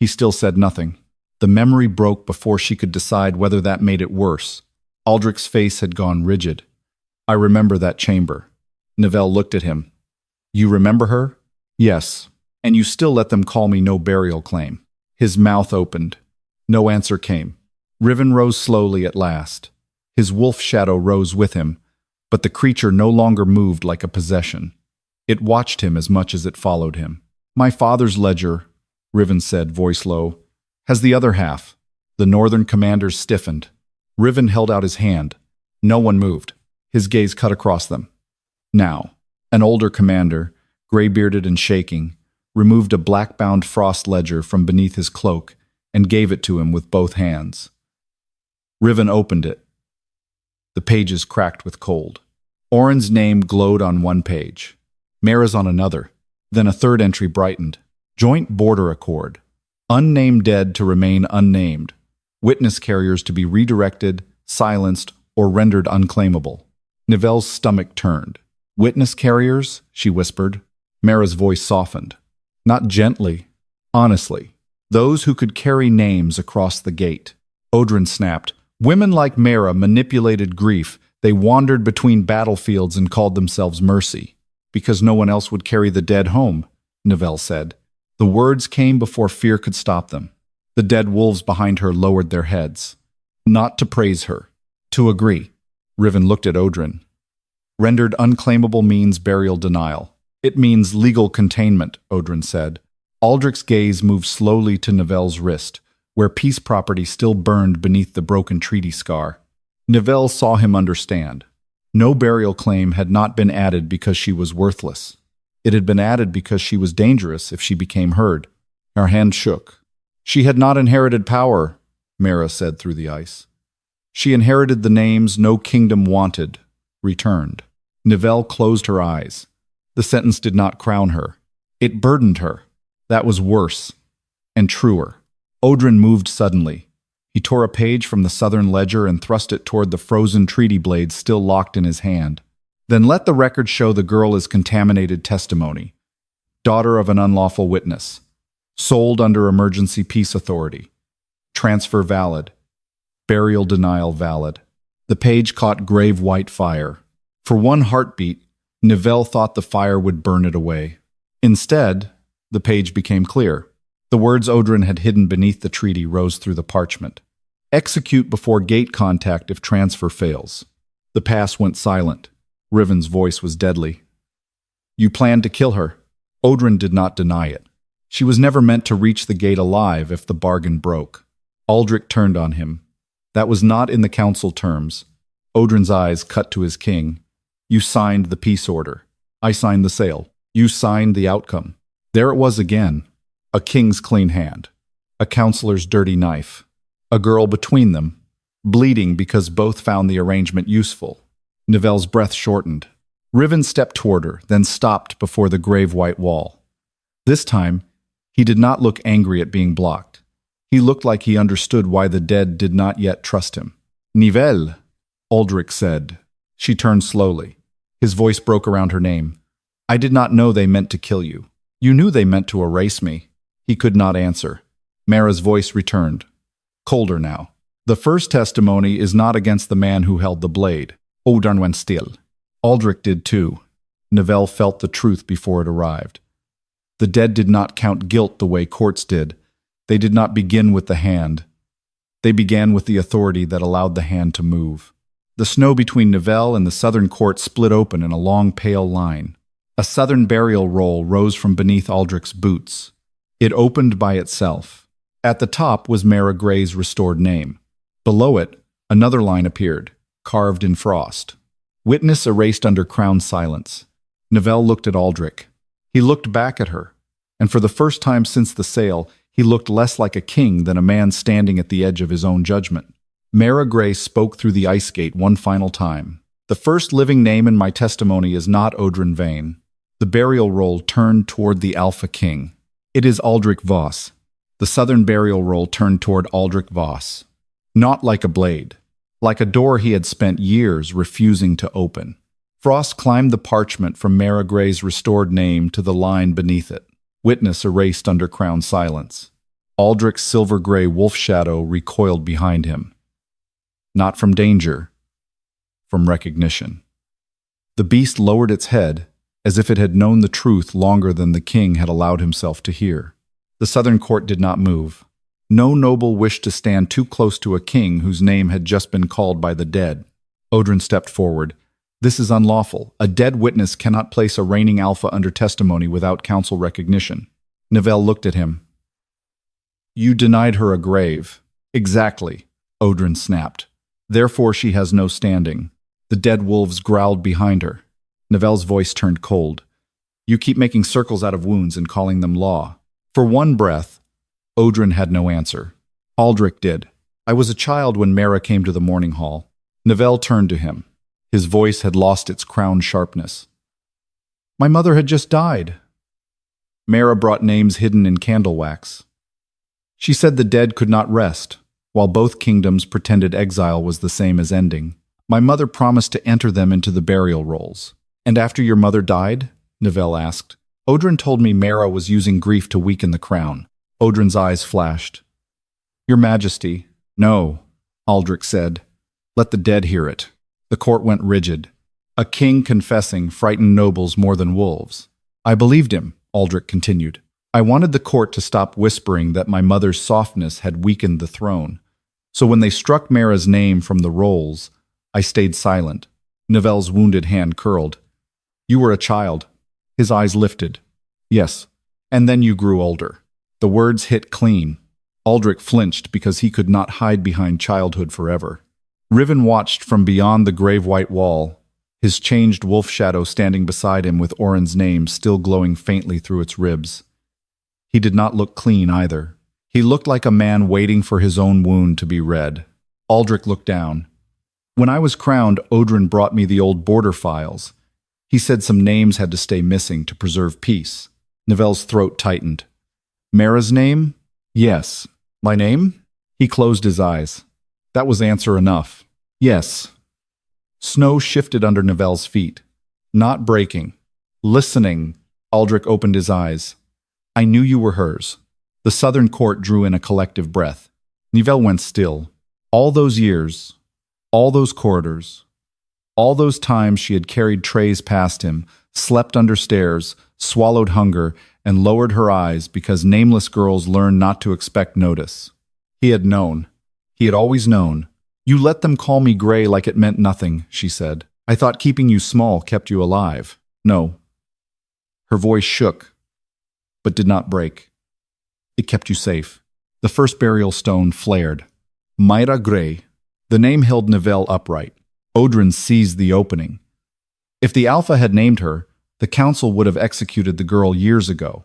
He still said nothing. The memory broke before she could decide whether that made it worse. Aldric's face had gone rigid. "I remember that chamber." Nivelle looked at him. "You remember her?" "Yes. And you still let them call me no burial claim." His mouth opened. No answer came. Riven rose slowly at last. His wolf shadow rose with him, but the creature no longer moved like a possession. It watched him as much as it followed him. "My father's ledger," Riven said, voice low, "has the other half." The northern commanders stiffened. Riven held out his hand. No one moved. His gaze cut across them. Now, an older commander, gray-bearded and shaking, removed a black-bound frost ledger from beneath his cloak and gave it to him with both hands. Riven opened it. The pages cracked with cold. Oren's name glowed on one page. Mara's on another. Then a third entry brightened. Joint border accord. Unnamed dead to remain unnamed. Witness carriers to be redirected, silenced, or rendered unclaimable. Nivelle's stomach turned. "Witness carriers?" she whispered. Mara's voice softened. Not gently, honestly. Those who could carry names across the gate. Odrin snapped. Women like Mara manipulated grief. They wandered between battlefields and called themselves mercy. Because no one else would carry the dead home, Nivelle said. The words came before fear could stop them. The dead wolves behind her lowered their heads. Not to praise her. To agree. Riven looked at Odrin. Rendered unclaimable means burial denial. It means legal containment, Odrin said. Aldric's gaze moved slowly to Nivelle's wrist, where peace property still burned beneath the broken treaty scar. Nivelle saw him understand. No burial claim had not been added because she was worthless. It had been added because she was dangerous if she became heard. Her hand shook. She had not inherited power, Mara said through the ice. She inherited the names no kingdom wanted, returned. Nivelle closed her eyes. The sentence did not crown her. It burdened her. That was worse and truer. Odrin moved suddenly. He tore a page from the southern ledger and thrust it toward the frozen treaty blades still locked in his hand. Then let the record show the girl is contaminated testimony. Daughter of an unlawful witness. Sold under emergency peace authority. Transfer valid. Burial denial valid. The page caught grave white fire. For one heartbeat, Nivelle thought the fire would burn it away. Instead, the page became clear. The words Odrin had hidden beneath the treaty rose through the parchment. Execute before gate contact if transfer fails. The pass went silent. Riven's voice was deadly. You planned to kill her. Odrin did not deny it. She was never meant to reach the gate alive if the bargain broke. Aldric turned on him. That was not in the council terms. Odrin's eyes cut to his king. You signed the peace order. I signed the sale. You signed the outcome. There it was again. A king's clean hand. A counselor's dirty knife. A girl between them, bleeding because both found the arrangement useful. Nivelle's breath shortened. Riven stepped toward her, then stopped before the grave white wall. This time, he did not look angry at being blocked. He looked like he understood why the dead did not yet trust him. Nivelle, Aldric said. She turned slowly. His voice broke around her name. I did not know they meant to kill you. You knew they meant to erase me. He could not answer. Mara's voice returned, colder now. The first testimony is not against the man who held the blade. Odrin went still. Aldric did too. Nivelle felt the truth before it arrived. The dead did not count guilt the way courts did. They did not begin with the hand. They began with the authority that allowed the hand to move. The snow between Nivelle and the southern court split open in a long pale line. A southern burial roll rose from beneath Aldric's boots. It opened by itself. At the top was Mara Gray's restored name. Below it, another line appeared, carved in frost. Witness erased under crown silence. Nivelle looked at Aldric. He looked back at her, and for the first time since the sale, he looked less like a king than a man standing at the edge of his own judgment. Mara Gray spoke through the ice gate one final time. The first living name in my testimony is not Odrin Vane. The burial roll turned toward the Alpha King. It is Aldric Voss. The southern burial roll turned toward Aldric Voss. Not like a blade. Like a door he had spent years refusing to open. Frost climbed the parchment from Mara Gray's restored name to the line beneath it. Witness erased under crown silence. Aldric's silver-gray wolf shadow recoiled behind him. Not from danger, from recognition. The beast lowered its head, as if it had known the truth longer than the king had allowed himself to hear. The southern court did not move. No noble wished to stand too close to a king whose name had just been called by the dead. Odrin stepped forward. This is unlawful. A dead witness cannot place a reigning alpha under testimony without council recognition. Nivelle looked at him. You denied her a grave. Exactly, Odrin snapped. Therefore she has no standing. The dead wolves growled behind her. Nivelle's voice turned cold. You keep making circles out of wounds and calling them law. For one breath, Odrin had no answer. Aldric did. I was a child when Mara came to the mourning hall. Nivelle turned to him. His voice had lost its crowned sharpness. My mother had just died. Mara brought names hidden in candle wax. She said the dead could not rest, while both kingdoms pretended exile was the same as ending. My mother promised to enter them into the burial rolls. And after your mother died? Nivelle asked. Odrin told me Mara was using grief to weaken the crown. Odrin's eyes flashed. Your Majesty. No, Aldric said. Let the dead hear it. The court went rigid. A king confessing frightened nobles more than wolves. I believed him, Aldric continued. I wanted the court to stop whispering that my mother's softness had weakened the throne. So when they struck Mara's name from the rolls, I stayed silent. Nivelle's wounded hand curled. You were a child. His eyes lifted. Yes, and then you grew older. The words hit clean. Aldric flinched because he could not hide behind childhood forever. Riven watched from beyond the grave white wall, his changed wolf shadow standing beside him with Orin's name still glowing faintly through its ribs. He did not look clean either. He looked like a man waiting for his own wound to be read. Aldric looked down. When I was crowned, Odrin brought me the old border files. He said some names had to stay missing to preserve peace. Nivelle's throat tightened. Mara's name? Yes. My name? He closed his eyes. That was answer enough. Yes. Snow shifted under Nivelle's feet. Not breaking. Listening. Aldric opened his eyes. I knew you were hers. The southern court drew in a collective breath. Nivelle went still. All those years, all those corridors, all those times she had carried trays past him, slept under stairs, swallowed hunger, and lowered her eyes because nameless girls learn not to expect notice. He had known. He had always known. You let them call me gray like it meant nothing, she said. I thought keeping you small kept you alive. No. Her voice shook. but did not break. It kept you safe. The first burial stone flared. Nivelle Gray. The name held Nivelle upright. Oldrin seized the opening. If the Alpha had named her, the council would have executed the girl years ago.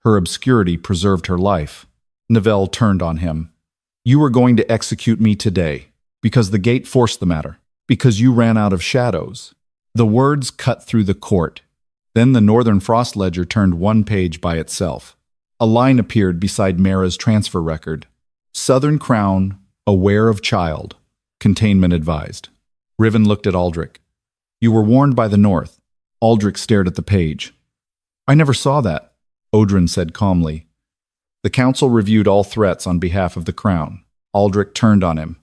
Her obscurity preserved her life. Nivelle turned on him. You were going to execute me today, because the gate forced the matter, because you ran out of shadows. The words cut through the court. Then the Northern Frost ledger turned one page by itself. A line appeared beside Mara's transfer record. Southern Crown, aware of child. Containment advised. Riven looked at Aldric. You were warned by the North. Aldric stared at the page. I never saw that, Oldrin said calmly. The council reviewed all threats on behalf of the Crown. Aldric turned on him.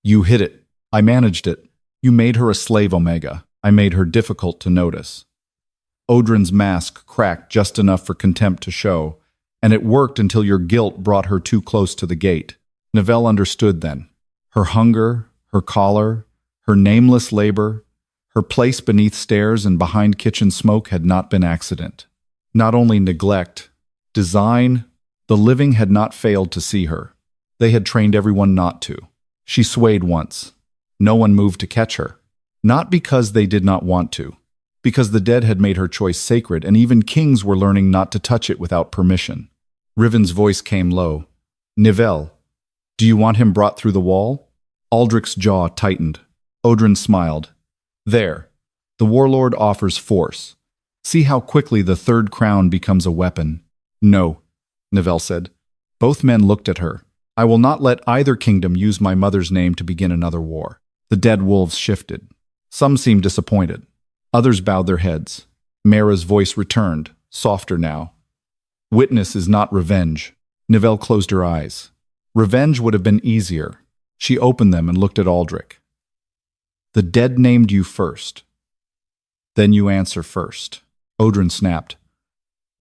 You hid it. I managed it. You made her a slave, Omega. I made her difficult to notice. Oldrin's mask cracked just enough for contempt to show, and it worked until your guilt brought her too close to the gate. Nivelle understood then. Her hunger, her collar, her nameless labor, her place beneath stairs and behind kitchen smoke had not been accident. Not only neglect, design, the living had not failed to see her. They had trained everyone not to. She swayed once. No one moved to catch her. Not because they did not want to, because the dead had made her choice sacred, and even kings were learning not to touch it without permission. Riven's voice came low. Nivelle, do you want him brought through the wall? Aldric's jaw tightened. Oldrin smiled. There. The Warlord offers force. See how quickly the third crown becomes a weapon. No, Nivelle said. Both men looked at her. I will not let either kingdom use my mother's name to begin another war. The dead wolves shifted. Some seemed disappointed. Others bowed their heads. Mara's voice returned, softer now. Witness is not revenge. Nivelle closed her eyes. Revenge would have been easier. She opened them and looked at Aldric. The dead named you first. Then you answer first. Oldrin snapped.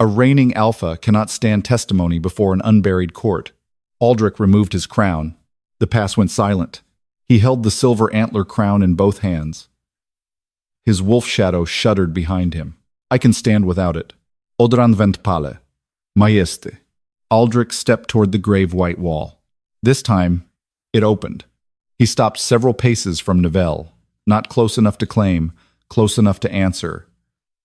A reigning Alpha cannot stand testimony before an unburied court. Aldric removed his crown. The pass went silent. He held the silver antler crown in both hands. His wolf shadow shuddered behind him. I can stand without it. Odran ventpale. Majeste. Aldric stepped toward the grave white wall. This time, it opened. He stopped several paces from Nivelle, not close enough to claim, close enough to answer.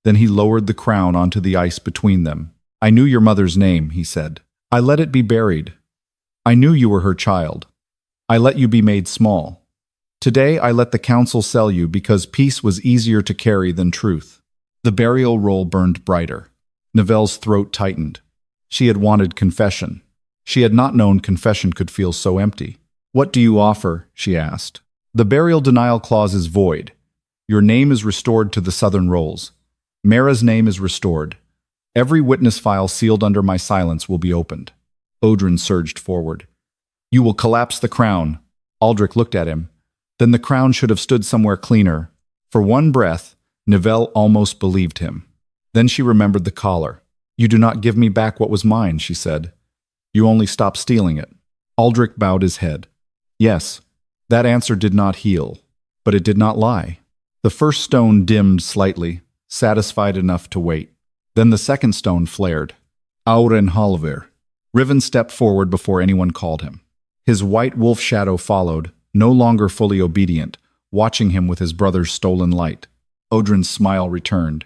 Then he lowered the crown onto the ice between them. I knew your mother's name, he said. I let it be buried. I knew you were her child. I let you be made small. Today I let the council sell you because peace was easier to carry than truth. The burial roll burned brighter. Nivelle's throat tightened. She had wanted confession. She had not known confession could feel so empty. What do you offer? She asked. The burial denial clause is void. Your name is restored to the southern rolls. Mara's name is restored. Every witness file sealed under my silence will be opened. Oldrin surged forward. You will collapse the crown. Aldric looked at him. Then the crown should have stood somewhere cleaner. For one breath, Nivelle almost believed him. Then she remembered the collar. You do not give me back what was mine, she said. You only stop stealing it. Aldric bowed his head. Yes, that answer did not heal, but it did not lie. The first stone dimmed slightly, satisfied enough to wait. Then the second stone flared. Auren Halvyr. Riven stepped forward before anyone called him. His white wolf shadow followed, no longer fully obedient, watching him with his brother's stolen light. Oldrin's smile returned.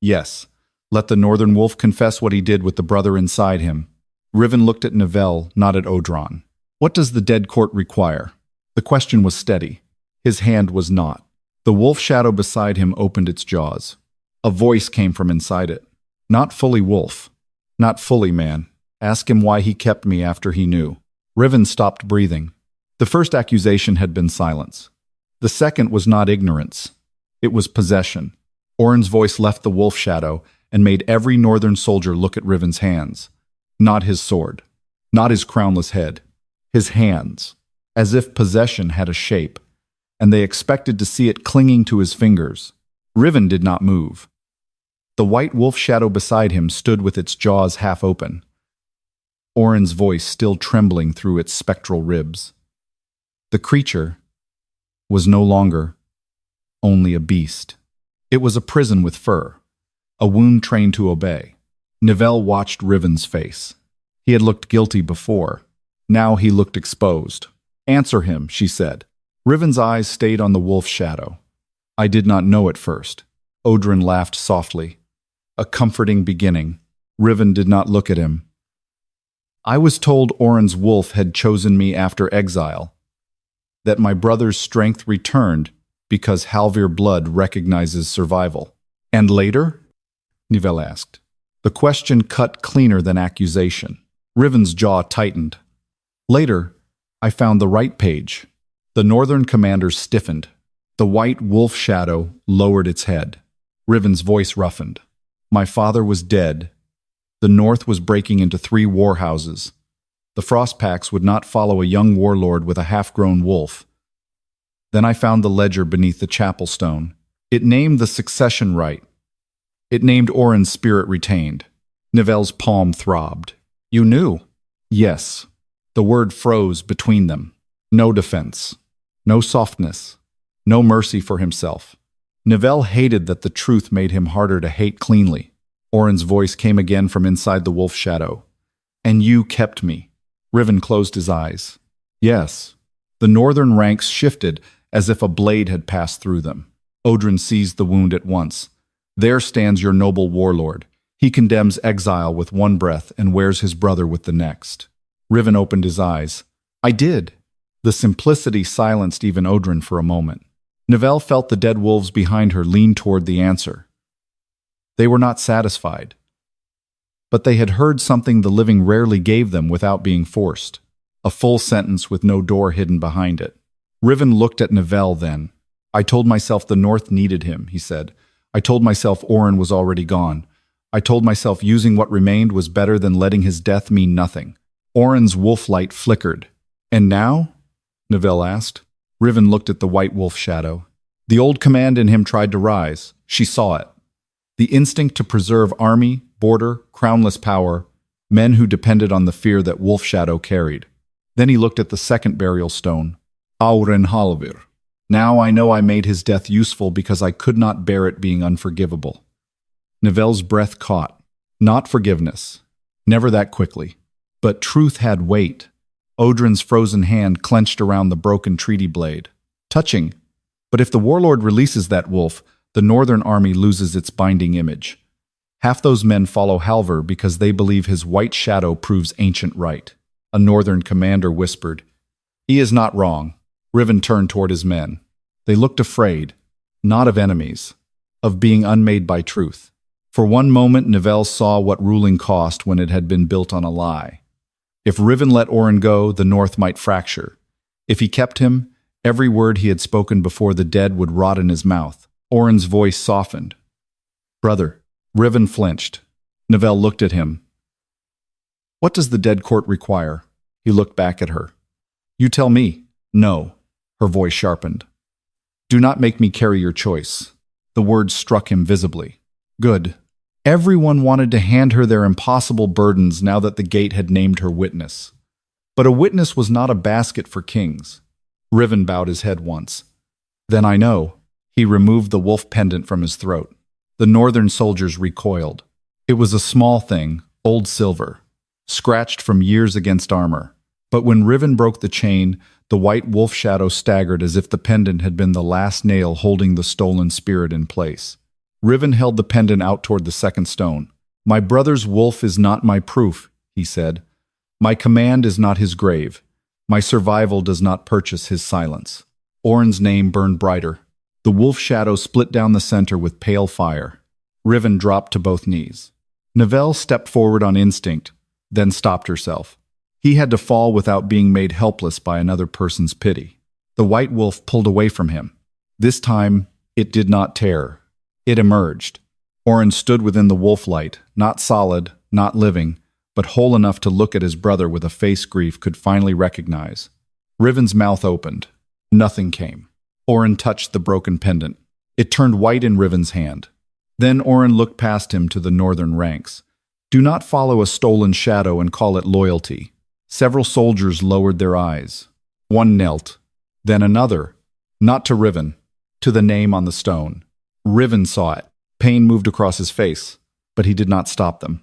Yes, let the northern wolf confess what he did with the brother inside him. Riven looked at Nivelle, not at Oldrin. What does the dead court require? The question was steady. His hand was not. The wolf shadow beside him opened its jaws. A voice came from inside it. Not fully wolf. Not fully man. Ask him why he kept me after he knew. Riven stopped breathing. The first accusation had been silence. The second was not ignorance. It was possession. Orin's voice left the wolf shadow and made every northern soldier look at Riven's hands. Not his sword. Not his crownless head. His hands. As if possession had a shape, and they expected to see it clinging to his fingers. Riven did not move. The white wolf shadow beside him stood with its jaws half open. Orin's voice still trembling through its spectral ribs. The creature was no longer only a beast. It was a prison with fur, a wound trained to obey. Nivelle watched Riven's face. He had looked guilty before. Now he looked exposed. "Answer him," she said. Riven's eyes stayed on the wolf shadow. "I did not know at first." Odrin laughed softly. A comforting beginning. Riven did not look at him. "I was told Orin's wolf had chosen me after exile, that my brother's strength returned because Halvyr blood recognizes survival." "And later?" Nivelle asked. The question cut cleaner than accusation. Riven's jaw tightened. "Later, I found the right page." The northern commander stiffened. The white wolf shadow lowered its head. Riven's voice roughened. "My father was dead. The north was breaking into 3 war houses. The Frostpacks would not follow a young warlord with a half-grown wolf. Then I found the ledger beneath the chapel stone. It named the succession right. It named Orin's spirit retained." Nivelle's palm throbbed. "You knew?" "Yes." The word froze between them. No defense. No softness. No mercy for himself. Nivelle hated that the truth made him harder to hate cleanly. Orin's voice came again from inside the wolf shadow. "And you kept me." Riven closed his eyes. "Yes." The northern ranks shifted as if a blade had passed through them. Odrin seized the wound at once. "There stands your noble warlord. He condemns exile with one breath and wears his brother with the next." Riven opened his eyes. "I did." The simplicity silenced even Odrin for a moment. Nivelle felt the dead wolves behind her lean toward the answer. They were not satisfied. But they had heard something the living rarely gave them without being forced. A full sentence with no door hidden behind it. Riven looked at Nivelle then. "I told myself the North needed him," he said. "I told myself Orin was already gone. I told myself using what remained was better than letting his death mean nothing." Orin's wolf light flickered. "And now?" Nivelle asked. Riven looked at the white wolf shadow. The old command in him tried to rise. She saw it. The instinct to preserve army, border, crownless power, men who depended on the fear that wolf shadow carried. Then he looked at the second burial stone. "Auren Halvyr. Now I know I made his death useful because I could not bear it being unforgivable." Nivelle's breath caught. Not forgiveness. Never that quickly. But truth had weight. Odrin's frozen hand clenched around the broken treaty blade. Touching. But if the warlord releases that wolf, the northern army loses its binding image. Half those men follow Halvyr because they believe his white shadow proves ancient right. A northern commander whispered. "He is not wrong." Riven turned toward his men. They looked afraid, not of enemies, of being unmade by truth. For one moment, Nivelle saw what ruling cost when it had been built on a lie. If Riven let Orin go, the North might fracture. If he kept him, every word he had spoken before the dead would rot in his mouth. Orin's voice softened. "Brother." Riven flinched. Nivelle looked at him. "What does the dead court require?" He looked back at her. "You tell me." "No." Her voice sharpened. "Do not make me carry your choice." The words struck him visibly. Good. Everyone wanted to hand her their impossible burdens now that the gate had named her witness. But a witness was not a basket for kings. Riven bowed his head once. "Then I know." He removed the wolf pendant from his throat. The northern soldiers recoiled. It was a small thing, old silver, scratched from years against armor. But when Riven broke the chain, the white wolf shadow staggered as if the pendant had been the last nail holding the stolen spirit in place. Riven held the pendant out toward the second stone. "My brother's wolf is not my proof," he said. "My command is not his grave. My survival does not purchase his silence." Orin's name burned brighter. The wolf shadow split down the center with pale fire. Riven dropped to both knees. Nivelle stepped forward on instinct, then stopped herself. He had to fall without being made helpless by another person's pity. The white wolf pulled away from him. This time, it did not tear. It emerged. Orin stood within the wolf light, not solid, not living, but whole enough to look at his brother with a face grief could finally recognize. Riven's mouth opened. Nothing came. Orin touched the broken pendant. It turned white in Riven's hand. Then Orin looked past him to the northern ranks. "Do not follow a stolen shadow and call it loyalty." Several soldiers lowered their eyes. One knelt, then another, not to Riven, to the name on the stone. Riven saw it. Pain moved across his face, but he did not stop them.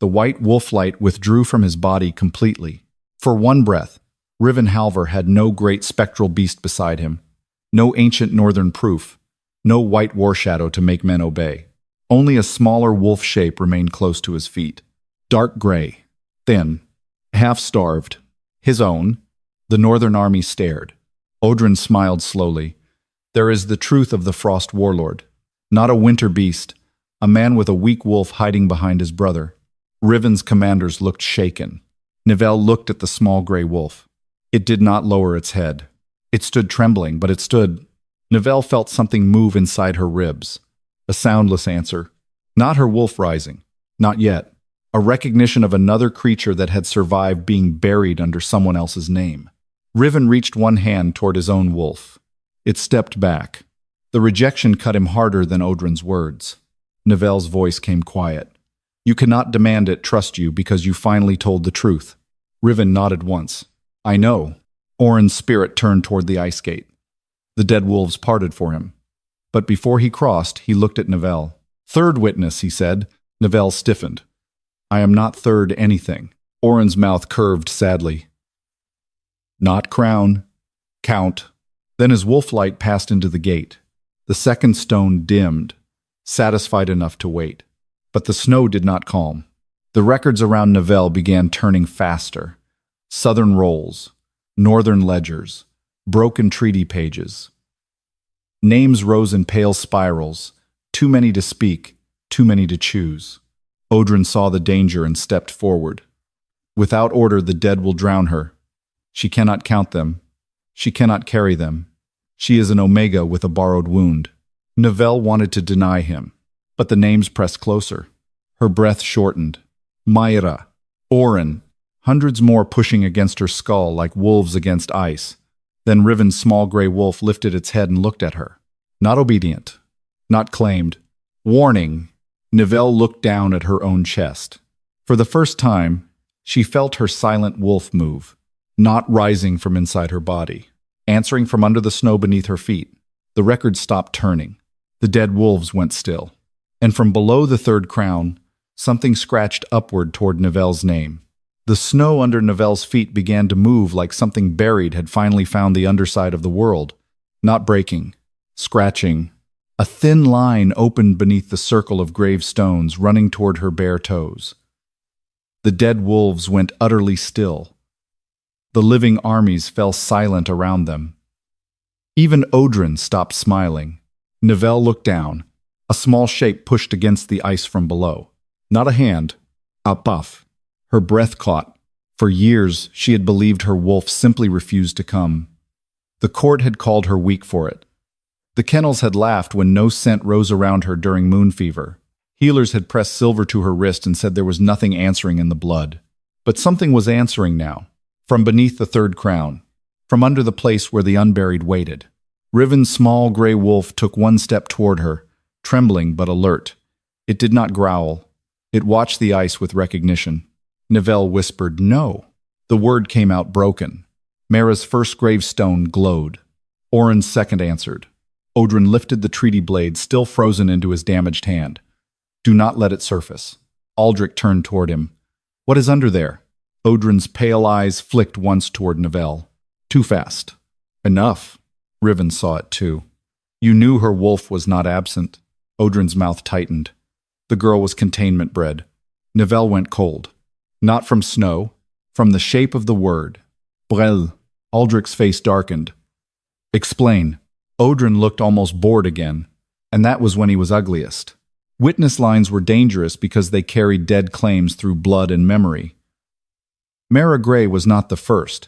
The white wolf light withdrew from his body completely. For one breath, Riven Halvyr had no great spectral beast beside him, no ancient northern proof, no white war shadow to make men obey. Only a smaller wolf shape remained close to his feet. Dark gray, thin, half-starved. His own. The northern army stared. Odrin smiled slowly. There is the truth of the Frost Warlord. Not a winter beast, a man with a weak wolf hiding behind his brother. Riven's commanders looked shaken. Nivelle looked at the small gray wolf. It did not lower its head. It stood trembling, but it stood. Nivelle felt something move inside her ribs. A soundless answer. Not her wolf rising. Not yet. A recognition of another creature that had survived being buried under someone else's name. Riven reached one hand toward his own wolf. It stepped back. The rejection cut him harder than Odrin's words. Nivelle's voice came quiet. You cannot demand it trust you because you finally told the truth. Riven nodded once. I know. Orin's spirit turned toward the ice gate. The dead wolves parted for him. But before he crossed, he looked at Nivelle. Third witness, he said. Nivelle stiffened. I am not third anything. Orin's mouth curved sadly. Not crown. Count. Then his wolf light passed into the gate. The second stone dimmed, satisfied enough to wait. But the snow did not calm. The records around Nivelle began turning faster. Southern rolls, northern ledgers, broken treaty pages. Names rose in pale spirals, too many to speak, too many to choose. Odrin saw the danger and stepped forward. Without order, the dead will drown her. She cannot count them. She cannot carry them. She is an omega with a borrowed wound. Nivelle wanted to deny him, but the names pressed closer. Her breath shortened. Myra, Orin, hundreds more pushing against her skull like wolves against ice. Then Riven's small gray wolf lifted its head and looked at her. Not obedient. Not claimed. Warning. Nivelle looked down at her own chest. For the first time, she felt her silent wolf move, not rising from inside her body, answering from under the snow beneath her feet. The record stopped turning. The dead wolves went still. And from below the third crown, something scratched upward toward Nivelle's name. The snow under Nivelle's feet began to move like something buried had finally found the underside of the world. Not breaking, scratching. A thin line opened beneath the circle of gravestones running toward her bare toes. The dead wolves went utterly still. The living armies fell silent around them. Even Odrin stopped smiling. Nivelle looked down. A small shape pushed against the ice from below. Not a hand, a puff. Her breath caught. For years, she had believed her wolf simply refused to come. The court had called her weak for it. The kennels had laughed when no scent rose around her during moon fever. Healers had pressed silver to her wrist and said there was nothing answering in the blood. But something was answering now. From beneath the third crown. From under the place where the unburied waited. Riven's small gray wolf took one step toward her, trembling but alert. It did not growl. It watched the ice with recognition. Nivelle whispered, "No." The word came out broken. Mara's first gravestone glowed. Orin's second answered. Odrin lifted the treaty blade, still frozen, into his damaged hand. "Do not let it surface." Aldric turned toward him. "What is under there?" Odrin's pale eyes flicked once toward Nivelle. "Too fast." "Enough." Riven saw it too. "You knew her wolf was not absent." Odrin's mouth tightened. The girl was containment bred. Nivelle went cold. Not from snow, from the shape of the word. Brel. Aldric's face darkened. "Explain." Odrin looked almost bored again, and that was when he was ugliest. Witness lines were dangerous because they carried dead claims through blood and memory. Mara Gray was not the first.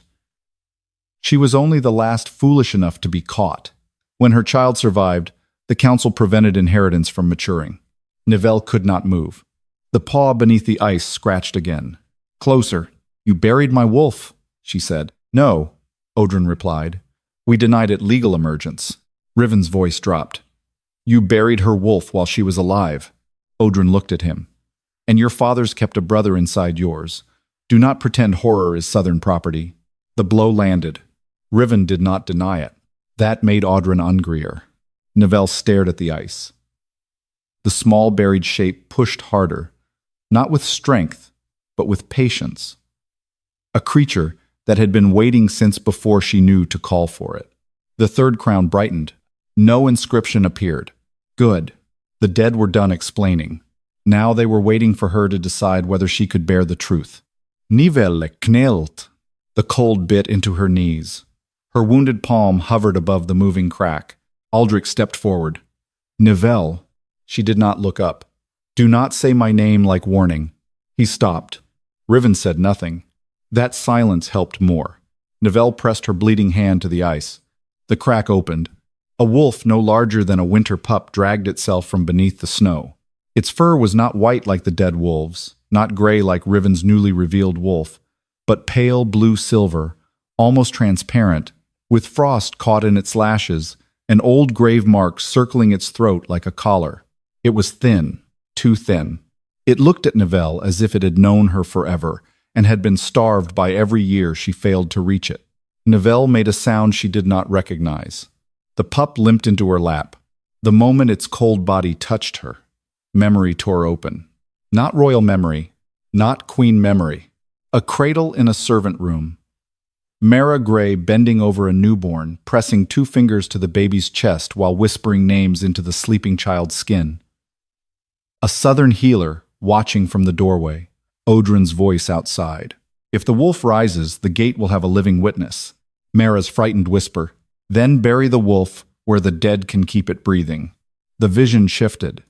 She was only the last foolish enough to be caught. When her child survived, the council prevented inheritance from maturing. Nivelle could not move. The paw beneath the ice scratched again. "Closer. You buried my wolf," she said. "No," Odrin replied. "We denied it legal emergence." Riven's voice dropped. "You buried her wolf while she was alive." Odrin looked at him. "And your fathers kept a brother inside yours. Do not pretend horror is southern property." The blow landed. Riven did not deny it. That made Odrin angrier. Nivelle stared at the ice. The small buried shape pushed harder. not with strength, but with patience. A creature that had been waiting since before she knew to call for it. The third crown brightened. No inscription appeared. Good. The dead were done explaining. Now they were waiting for her to decide whether she could bear the truth. Nivelle Knelt. The cold bit into her knees. Her wounded palm hovered above the moving crack. Aldric stepped forward. Nivelle. She did not look up. Do not say my name like warning. He stopped. Riven said nothing. That silence helped more. Nivelle pressed her bleeding hand to the ice. The crack opened. A wolf no larger than a winter pup dragged itself from beneath the snow. Its fur was not white like the dead wolves, not gray like Riven's newly revealed wolf, but pale blue-silver, almost transparent, with frost caught in its lashes and old grave marks circling its throat like a collar. It was thin, too thin. It looked at Nivelle as if it had known her forever and had been starved by every year she failed to reach it. Nivelle made a sound she did not recognize. The pup limped into her lap. The moment its cold body touched her, memory tore open. Not royal memory, not queen memory. A cradle in a servant room. Mara Gray bending over a newborn, pressing 2 fingers to the baby's chest while whispering names into the sleeping child's skin. A southern healer watching from the doorway. Odrin's voice outside. If the wolf rises, the gate will have a living witness. Mara's frightened whisper. Then bury the wolf where the dead can keep it breathing. The vision shifted.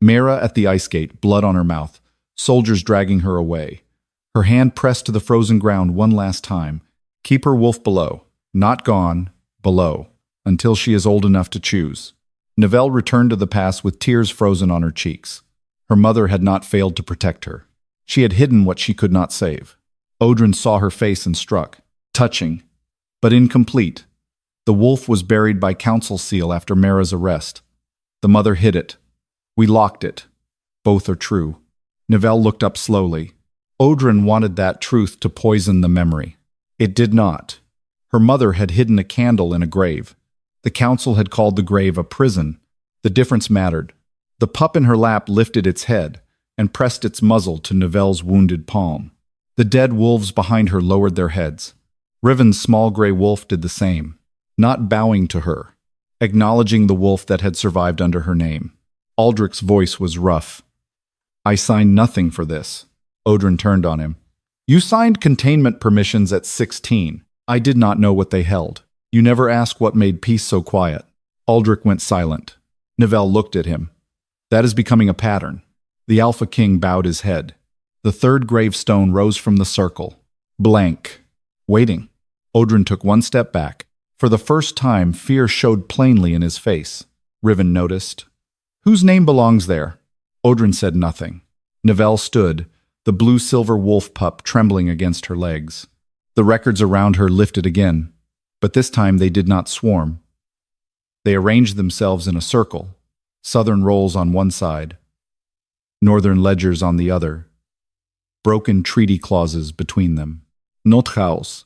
Mara at the ice gate, blood on her mouth, soldiers dragging her away. Her hand pressed to the frozen ground one last time. Keep her wolf below. Not gone, below, until she is old enough to choose. Nivelle returned to the pass with tears frozen on her cheeks. Her mother had not failed to protect her. She had hidden what she could not save. Odrin saw her face and struck, touching, but incomplete. The wolf was buried by council seal after Mara's arrest. The mother hid it. We locked it. Both are true. Nivelle looked up slowly. Odrin wanted that truth to poison the memory. It did not. Her mother had hidden a candle in a grave. The council had called the grave a prison. The difference mattered. The pup in her lap lifted its head and pressed its muzzle to Nivelle's wounded palm. The dead wolves behind her lowered their heads. Riven's small gray wolf did the same, not bowing to her, acknowledging the wolf that had survived under her name. Aldric's voice was rough. I signed nothing for this. Odrin turned on him. You signed containment permissions at 16. I did not know what they held. You never asked what made peace so quiet. Aldric went silent. Nivelle looked at him. That is becoming a pattern. The Alpha King bowed his head. The third gravestone rose from the circle. Blank. Waiting. Odrin took one step back. For the first time, fear showed plainly in his face. Riven noticed. Whose name belongs there? Odrin said nothing. Nivelle stood, the blue-silver wolf pup trembling against her legs. The records around her lifted again, but this time they did not swarm. They arranged themselves in a circle, southern rolls on one side, northern ledgers on the other, broken treaty clauses between them. Nothaus.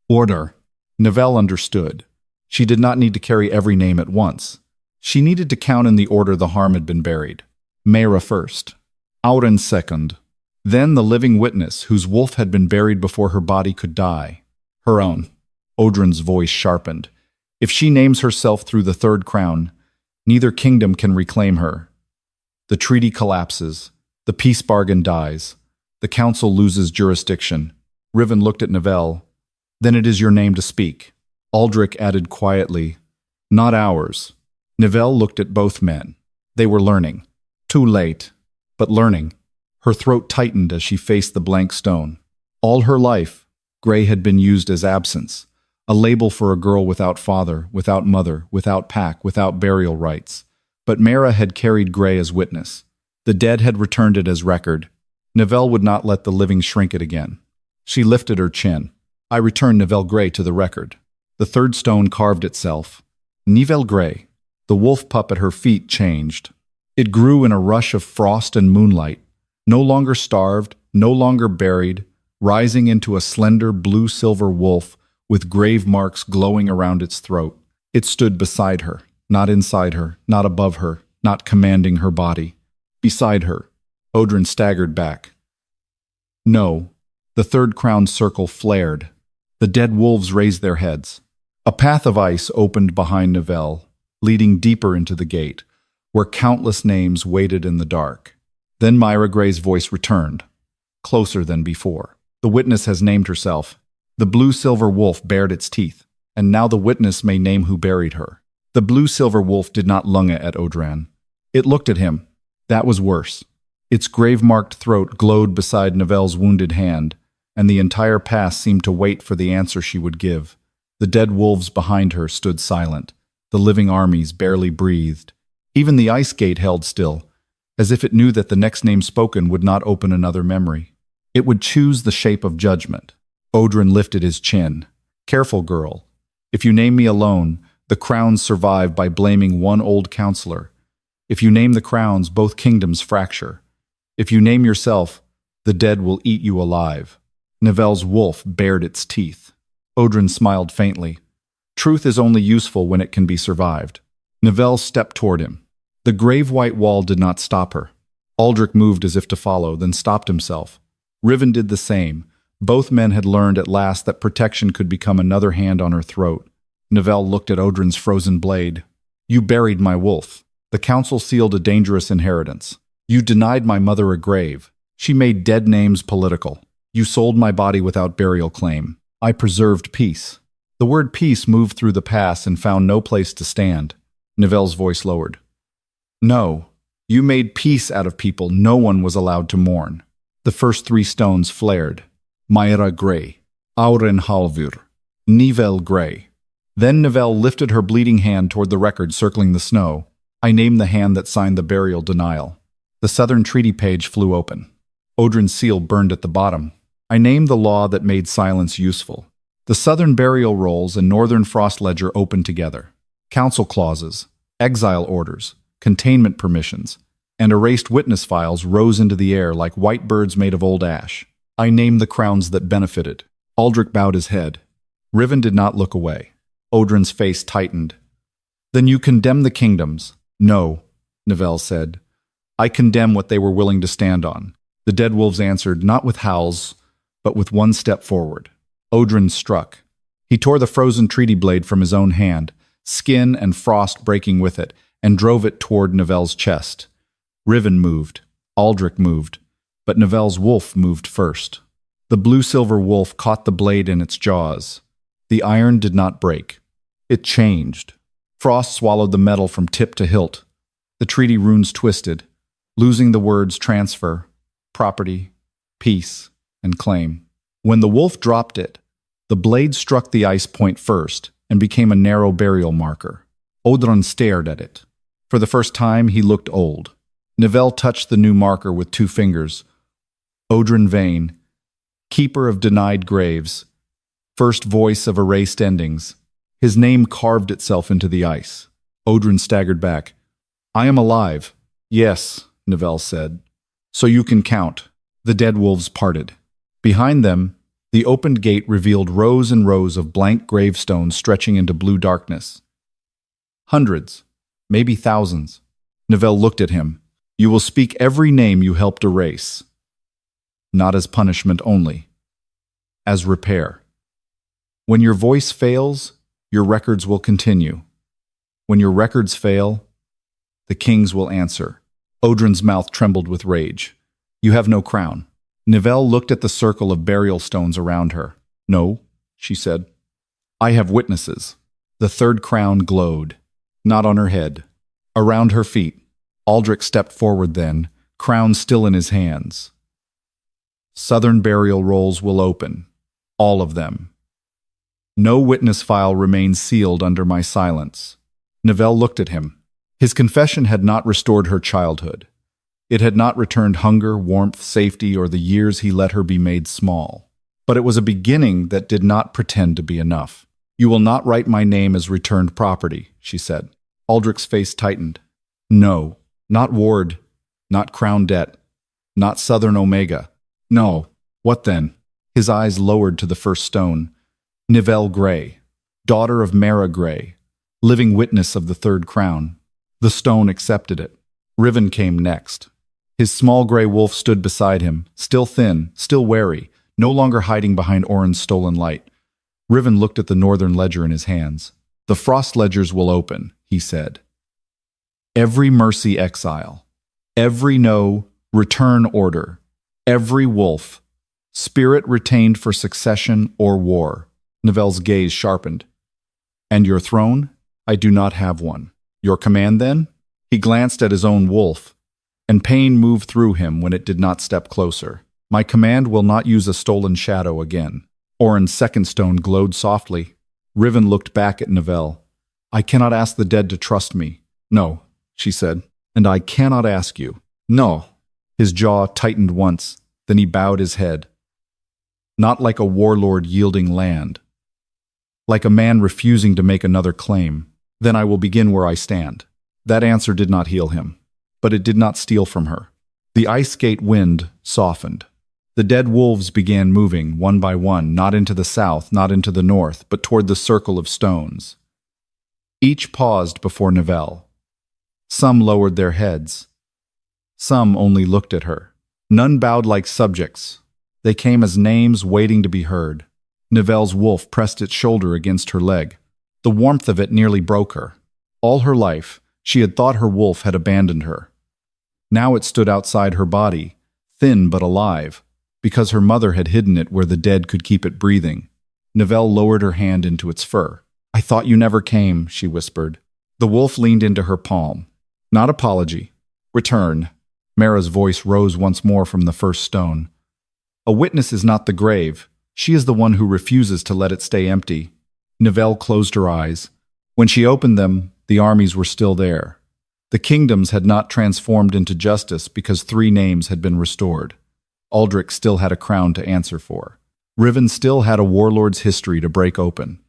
Order. Nivelle understood. She did not need to carry every name at once. She needed to count in the order the harm had been buried. Mara first. Auren second. Then the living witness whose wolf had been buried before her body could die. Her own. Odrin's voice sharpened. If she names herself through the third crown, neither kingdom can reclaim her. The treaty collapses. The peace bargain dies. The council loses jurisdiction. Riven looked at Nivelle. Then it is your name to speak. Aldric added quietly, not ours. Nivelle looked at both men. They were learning. Too late, but learning. Her throat tightened as she faced the blank stone. All her life, Gray had been used as absence, a label for a girl without father, without mother, without pack, without burial rites. But Mara had carried Gray as witness. The dead had returned it as record. Nivelle would not let the living shrink it again. She lifted her chin. I returned Nivelle Gray to the record. The third stone carved itself. Nivelle Gray. The wolf pup at her feet changed. It grew in a rush of frost and moonlight, no longer starved, no longer buried, rising into a slender blue-silver wolf with grave marks glowing around its throat. It stood beside her, not inside her, not above her, not commanding her body. Beside her. Odrin staggered back. No. The third crown's circle flared. The dead wolves raised their heads. A path of ice opened behind Nivelle, leading deeper into the gate, where countless names waited in the dark. Then Myra Gray's voice returned, closer than before. The witness has named herself. The blue-silver wolf bared its teeth, and now the witness may name who buried her. The blue-silver wolf did not lunge at Audran. It looked at him. That was worse. Its grave-marked throat glowed beside Nivelle's wounded hand, and the entire pass seemed to wait for the answer she would give. The dead wolves behind her stood silent. The living armies barely breathed. Even the ice gate held still, as if it knew that the next name spoken would not open another memory. It would choose the shape of judgment. Audran lifted his chin. Careful, girl. If you name me alone, the crowns survive by blaming one old counselor. If you name the crowns, both kingdoms fracture. If you name yourself, the dead will eat you alive. Nivelle's wolf bared its teeth. Audran smiled faintly. Truth is only useful when it can be survived. Nivelle stepped toward him. The grave-white wall did not stop her. Aldric moved as if to follow, then stopped himself. Riven did the same. Both men had learned at last that protection could become another hand on her throat. Nivelle looked at Audran's frozen blade. You buried my wolf. The council sealed a dangerous inheritance. You denied my mother a grave. She made dead names political. You sold my body without burial claim. I preserved peace. The word peace moved through the pass and found no place to stand. Nivelle's voice lowered. No, you made peace out of people no one was allowed to mourn. The first 3 stones flared. Myra Gray, Auren Halvyr, Nivelle Gray. Then Nivelle lifted her bleeding hand toward the record circling the snow. I named the hand that signed the burial denial. The southern treaty page flew open. Audran's seal burned at the bottom. I named the law that made silence useful. The southern burial rolls and northern frost ledger opened together. Council clauses, exile orders, containment permissions, and erased witness files rose into the air like white birds made of old ash. I named the crowns that benefited. Aldric bowed his head. Riven did not look away. Audran's face tightened. Then you condemn the kingdoms. No, Nivelle said. I condemn what they were willing to stand on. The dead wolves answered, not with howls, but with one step forward. Audran struck. He tore the frozen treaty blade from his own hand, skin and frost breaking with it, and drove it toward Nivelle's chest. Riven moved. Aldric moved. But Nivelle's wolf moved first. The blue-silver wolf caught the blade in its jaws. The iron did not break. It changed. Frost swallowed the metal from tip to hilt. The treaty runes twisted, losing the words transfer, property, peace, and claim. When the wolf dropped it, the blade struck the ice point first and became a narrow burial marker. Audran stared at it. For the first time, he looked old. Nivelle touched the new marker with 2 fingers. Audran Vane, keeper of denied graves, first voice of erased endings. His name carved itself into the ice. Audran staggered back. I am alive. Yes, Nivelle said. So you can count. The dead wolves parted. Behind them, the opened gate revealed rows and rows of blank gravestones stretching into blue darkness. Hundreds, maybe thousands. Nivelle looked at him. You will speak every name you helped erase. Not as punishment only, as repair. When your voice fails, your records will continue. When your records fail, the kings will answer. Audran's mouth trembled with rage. You have no crown. Nivelle looked at the circle of burial stones around her. No, she said. I have witnesses. The third crown glowed. Not on her head. Around her feet. Aldric stepped forward then, crown still in his hands. Southern burial rolls will open. All of them. No witness file remains sealed under my silence. Nivelle looked at him. His confession had not restored her childhood. It had not returned hunger, warmth, safety, or the years he let her be made small. But it was a beginning that did not pretend to be enough. You will not write my name as returned property, she said. Aldric's face tightened. No, not ward, not crown debt, not Southern Omega. No. What then? His eyes lowered to the first stone. Nivelle Gray, daughter of Myra Gray, living witness of the third crown. The stone accepted it. Riven came next. His small gray wolf stood beside him, still thin, still wary, no longer hiding behind Orin's stolen light. Riven looked at the northern ledger in his hands. "The frost ledgers will open," he said. "Every mercy exile, every no return order, every wolf, spirit retained for succession or war." Nivelle's gaze sharpened. "And your throne? I do not have one. Your command, then?" He glanced at his own wolf, and pain moved through him when it did not step closer. "My command will not use a stolen shadow again." Orin's second stone glowed softly. Riven looked back at Nivelle. "I cannot ask the dead to trust me." "No," she said. "And I cannot ask you." "No." His jaw tightened once, then he bowed his head. "Not like a warlord yielding land. Like a man refusing to make another claim. Then I will begin where I stand." That answer did not heal him, but it did not steal from her. The ice gate wind softened. The dead wolves began moving, one by one, not into the south, not into the north, but toward the circle of stones. Each paused before Nivelle. Some lowered their heads. Some only looked at her. None bowed like subjects. They came as names waiting to be heard. Nivelle's wolf pressed its shoulder against her leg. The warmth of it nearly broke her. All her life, she had thought her wolf had abandoned her. Now it stood outside her body, thin but alive, because her mother had hidden it where the dead could keep it breathing. Nivelle lowered her hand into its fur. "I thought you never came," she whispered. The wolf leaned into her palm. "Not apology. Return." Mara's voice rose once more from the first stone. "A witness is not the grave. She is the one who refuses to let it stay empty." Nivelle closed her eyes. When she opened them, the armies were still there. The kingdoms had not transformed into justice because 3 names had been restored. Aldric still had a crown to answer for. Riven still had a warlord's history to break open.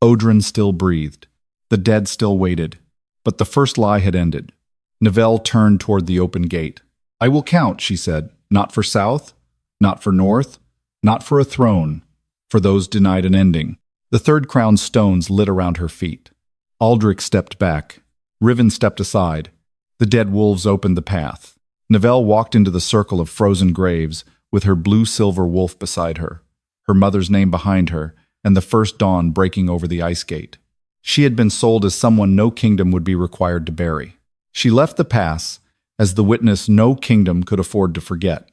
Oldrin still breathed. The dead still waited. But the first lie had ended. Nivelle turned toward the open gate. "I will count," she said. "Not for south, not for north, not for a throne, for those denied an ending." The third crown's stones lit around her feet. Aldric stepped back. Riven stepped aside. The dead wolves opened the path. Nivelle walked into the circle of frozen graves with her blue-silver wolf beside her, her mother's name behind her, and the first dawn breaking over the ice gate. She had been sold as someone no kingdom would be required to bury. She left the pass as the witness no kingdom could afford to forget.